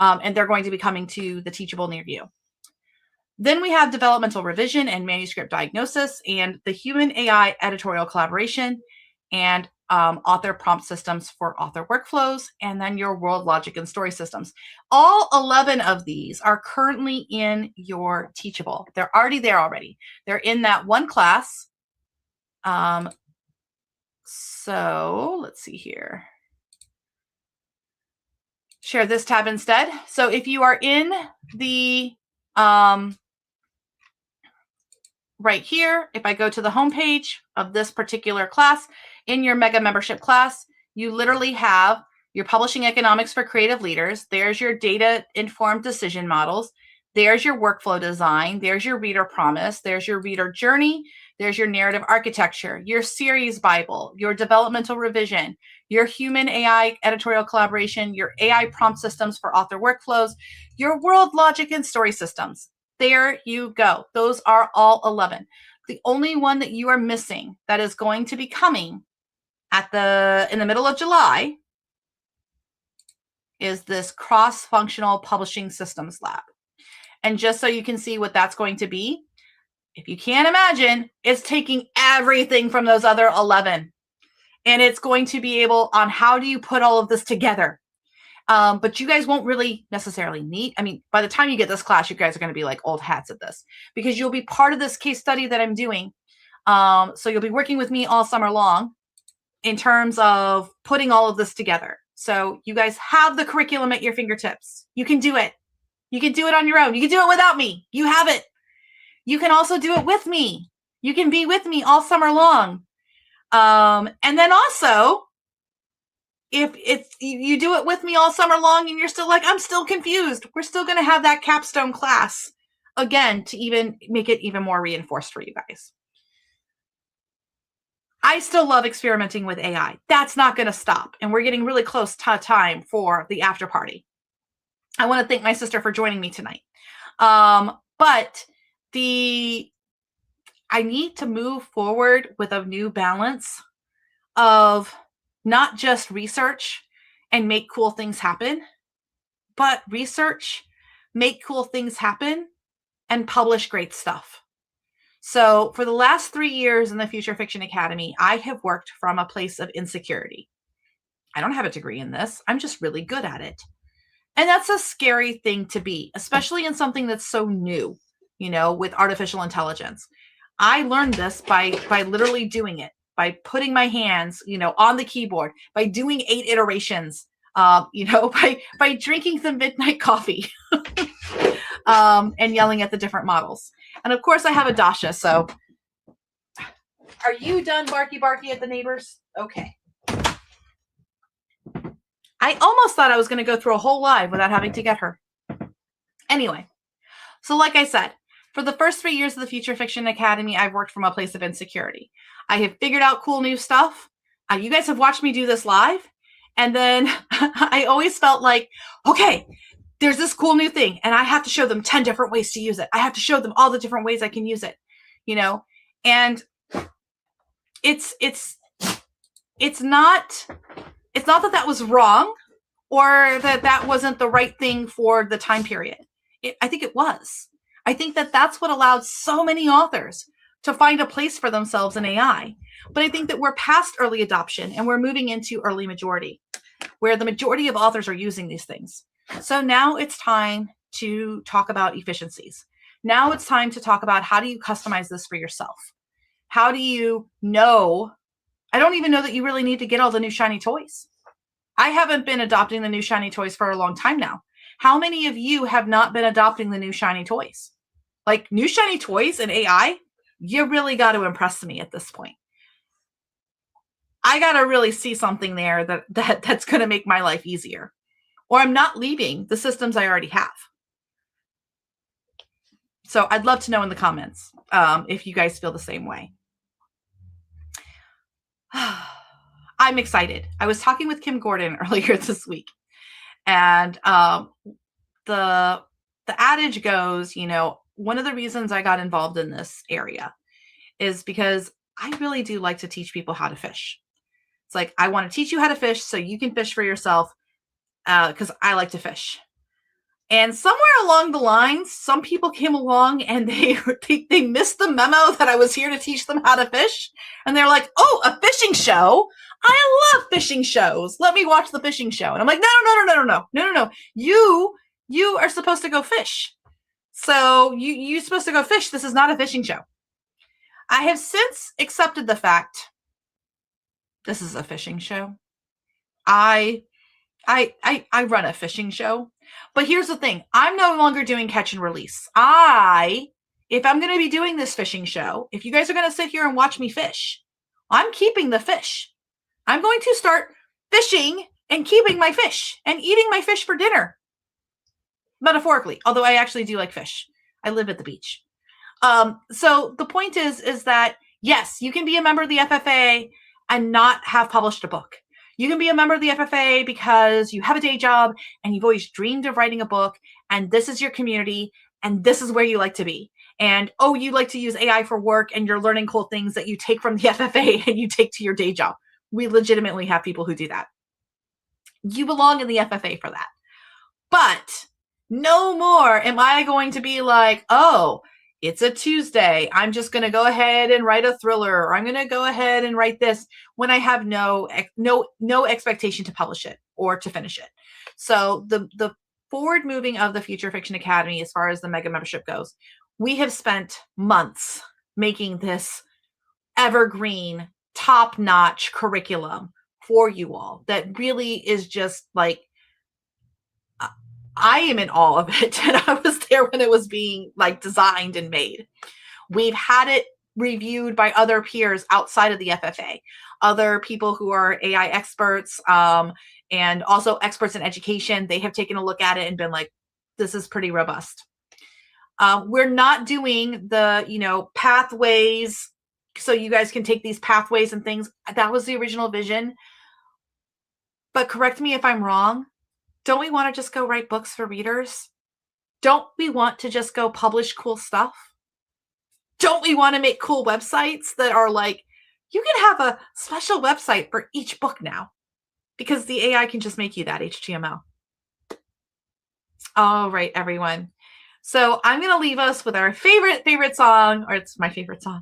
And they're going to be coming to the Teachable near you. Then we have developmental revision and manuscript diagnosis and the human AI editorial collaboration and author prompt systems for author workflows, and then your world logic and story systems. All 11 of these are currently in your Teachable. They're already there already. They're in that one class. So let's see here. Share this tab instead. So if you are in the right here, if I go to the homepage of this particular class, in your mega membership class, you literally have your publishing economics for creative leaders. There's your data informed decision models. There's your workflow design. There's your reader promise. There's your reader journey. There's your narrative architecture, your series Bible, your developmental revision, your human AI editorial collaboration, your AI prompt systems for author workflows, your world logic and story systems. There you go. Those are all 11. The only one that you are missing that is going to be coming in the middle of July is this cross-functional publishing systems lab. And just so you can see what that's going to be, if you can't imagine, it's taking everything from those other 11. And it's going to be able on how do you put all of this together. But you guys won't really necessarily need, by the time you get this class, you guys are going to be like old hats at this, because you'll be part of this case study that I'm doing. So you'll be working with me all summer long in terms of putting all of this together. So you guys have the curriculum at your fingertips. You can do it. You can do it on your own. You can do it without me. You have it. You can also do it with me. You can be with me all summer long. And then also, if you do it with me all summer long and you're still like, I'm still confused, we're still going to have that capstone class again to even make it even more reinforced for you guys. I still love experimenting with AI. That's not going to stop. And we're getting really close to time for the after party. I want to thank my sister for joining me tonight. But I need to move forward with a new balance of not just research and make cool things happen, but research, make cool things happen, and publish great stuff. So for the last 3 years in the Future Fiction Academy, I have worked from a place of insecurity. I don't have a degree in this. I'm just really good at it. And that's a scary thing to be, especially in something that's so new. with artificial intelligence. I learned this by literally doing it, by putting my hands, on the keyboard, by doing 8 iterations, by drinking some midnight coffee, and yelling at the different models. And of course I have a Dasha. So are you done barky at the neighbors? Okay. I almost thought I was going to go through a whole live without having to get her. Anyway, so like I said, for the first 3 years of the Future Fiction Academy, I've worked from a place of insecurity. I have figured out cool new stuff. You guys have watched me do this live. And then I always felt like, okay, there's this cool new thing, and I have to show them 10 different ways to use it. I have to show them all the different ways I can use it, and it's not that was wrong or that wasn't the right thing for the time period. I think it was. I think that's what allowed so many authors to find a place for themselves in AI. But I think that we're past early adoption and we're moving into early majority, where the majority of authors are using these things. So now it's time to talk about efficiencies. Now it's time to talk about, how do you customize this for yourself? How do you know? I don't even know that you really need to get all the new shiny toys. I haven't been adopting the new shiny toys for a long time now. How many of you have not been adopting the new shiny toys? Like, new shiny toys and AI, you really got to impress me at this point. I got to really see something there that's going to make my life easier. Or I'm not leaving the systems I already have. So I'd love to know in the comments if you guys feel the same way. I'm excited. I was talking with Kim Gordon earlier this week, and the adage goes, one of the reasons I got involved in this area is because I really do like to teach people how to fish. It's like, I want to teach you how to fish so you can fish for yourself, because I like to fish. And somewhere along the lines, some people came along and they missed the memo that I was here to teach them how to fish. And they're like, oh, a fishing show? I love fishing shows. Let me watch the fishing show. And I'm like, no. You are supposed to go fish. So you're supposed to go fish. This is not a fishing show. I have since accepted the fact this is a fishing show. I run a fishing show. But here's the thing. I'm no longer doing catch and release. If I'm going to be doing this fishing show, if you guys are going to sit here and watch me fish, I'm keeping the fish. I'm going to start fishing and keeping my fish and eating my fish for dinner. Metaphorically, although I actually do like fish. I live at the beach. So the point is that, yes, you can be a member of the FFA and not have published a book. You can be a member of the FFA because you have a day job and you've always dreamed of writing a book, and this is your community and this is where you like to be. And, oh, you like to use AI for work and you're learning cool things that you take from the FFA and you take to your day job. We legitimately have people who do that. You belong in the FFA for that. But no more am I going to be like, oh, it's a Tuesday, I'm just going to go ahead and write a thriller, or I'm going to go ahead and write this, when I have no expectation to publish it or to finish it. So the forward moving of the Future Fiction Academy, as far as the mega membership goes, we have spent months making this evergreen, top-notch curriculum for you all that really is just like, I am in awe of it. And I was there when it was being designed and made. We've had it reviewed by other peers outside of the FFA, other people who are AI experts, and also experts in education. They have taken a look at it and been like, this is pretty robust. We're not doing the, pathways, so you guys can take these pathways and things. That was the original vision. But correct me if I'm wrong. Don't we want to just go write books for readers? Don't we want to just go publish cool stuff? Don't we want to make cool websites that are like, you can have a special website for each book now, because the AI can just make you that HTML. All right, everyone. So I'm going to leave us with our favorite song, or it's my favorite song,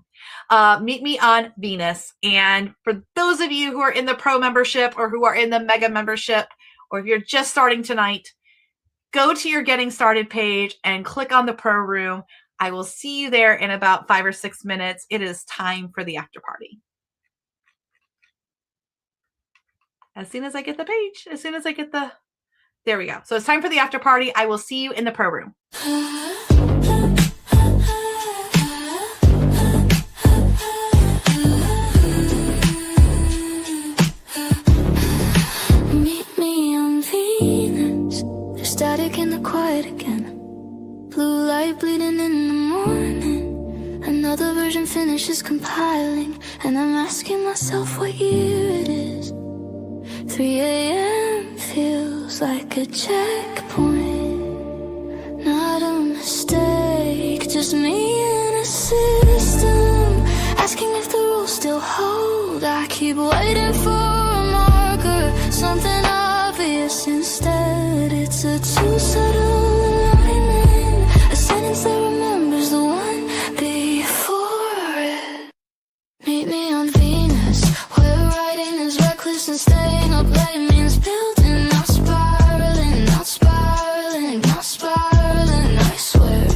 Meet Me on Venus. And for those of you who are in the pro membership or who are in the mega membership, or if you're just starting tonight, go to your Getting Started page and click on the Pro Room. I will see you there in about 5 or 6 minutes. It is time for the after party. As soon as I get the page, there we go. So it's time for the after party. I will see you in the pro room. Meet me on Venus. There's static in the quiet again. Blue light bleeding in the morning. Another version finishes compiling, and I'm asking myself what year it is. 3 a.m. feels like a checkpoint. Not a mistake, just me in a system. Asking if the rules still hold. I keep waiting for a marker, something obvious. Instead, it's a too subtle alignment. A sentence that remembers the one before it. Meet me on Venus, where writing is reckless and staying up late means building, not spiraling, not spiraling, not spiraling, I swear.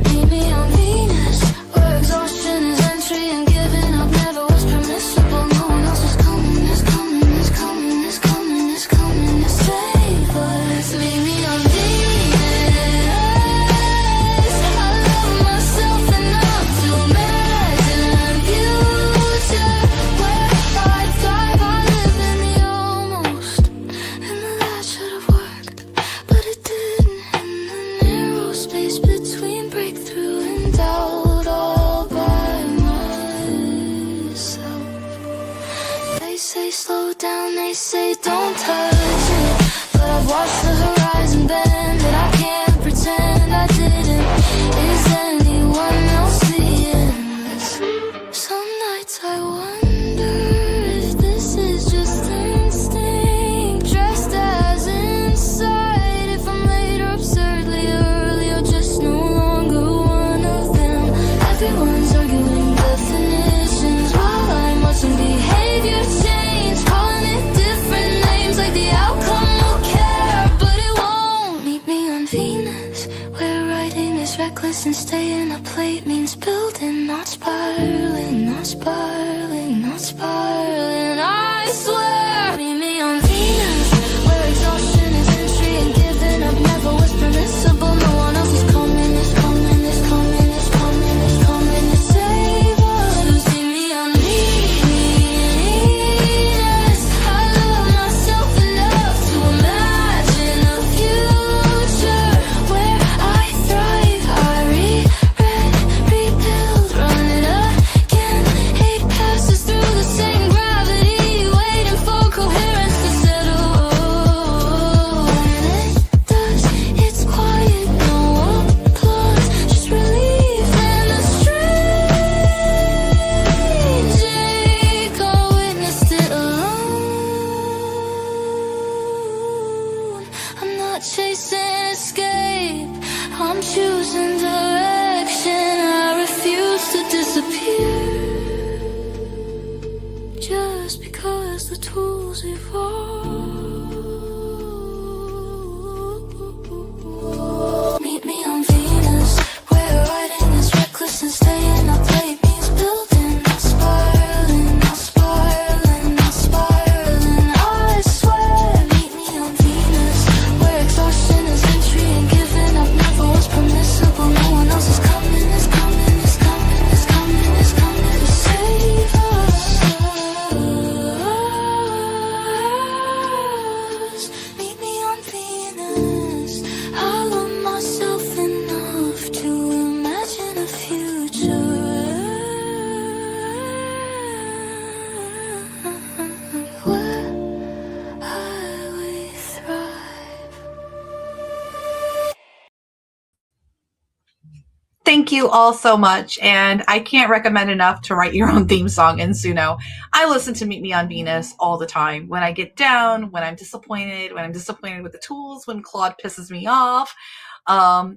Meet me on Venus, where exhaustion is entry and giving up never was permissible. No one else is coming, is coming, is coming, is coming, is coming to save us. Meet me on Venus. I love myself enough to imagine a future where I thrive. I live in the almost, and that should have worked, but it didn't. In the narrow space between breakthrough and doubt, all by myself. They say slow down, they say don't touch it, but I've watched the horizon bend, and I can't pretend I didn't. Is anyone else seeing this? Some nights I wonder if this is just instinct, dressed as insight. If I'm late or absurdly early, or just no longer one of them. Everyone's arguing definitions while I'm watching behavior change, calling it different names like the outcome will care, but it won't. Meet me on Venus, where writing is reckless and staying up late means building, not spiraling, not spiraling, not spiraling, I swear. Meet me on Venus, where exhaustion is entry and giving up never was permissible. No one else is coming, is coming, is coming, is coming, is coming to save us. See me on Venus. I love myself enough to imagine a future where I thrive. I reread, rebuild, run it again. 8 passes through the same gravity, waiting for coherence to settle. When it does, it's quiet, no applause, just relief and a strange ache. I witnessed it alone. I'm not chasing escape, I'm choosing direction. I refuse to disappear just because the tools evolve. Meet me on Venus, where writing is reckless and staying up late means building, not spiraling, not spiraling, not spiraling, I swear. Meet me on Venus, where exhaustion is entry and giving up never was permissible. No one else is coming, is coming, is coming, is coming, is coming to save us. Meet me on Venus. I love myself enough to imagine a future where I will thrive. Thank you all so much. And I can't recommend enough to write your own theme song in Suno. I listen to Meet Me on Venus all the time. When I get down, when I'm disappointed with the tools, when Claude pisses me off,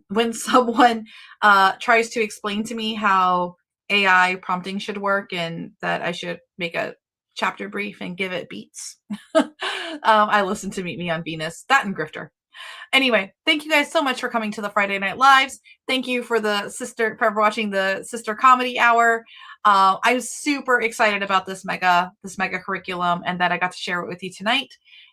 when someone tries to explain to me how AI prompting should work and that I should make a chapter brief and give it beats. I listen to Meet Me on Venus, that and Grifter. Anyway, thank you guys so much for coming to the Friday Night Lives. Thank you for watching the Sister Comedy Hour. I was super excited about this mega curriculum and that I got to share it with you tonight.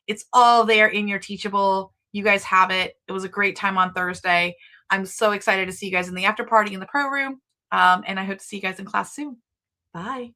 It's all there in your Teachable. You guys have it. It was a great time on Thursday. I'm so excited to see you guys in the after party in the pro room. And I hope to see you guys in class soon. Bye.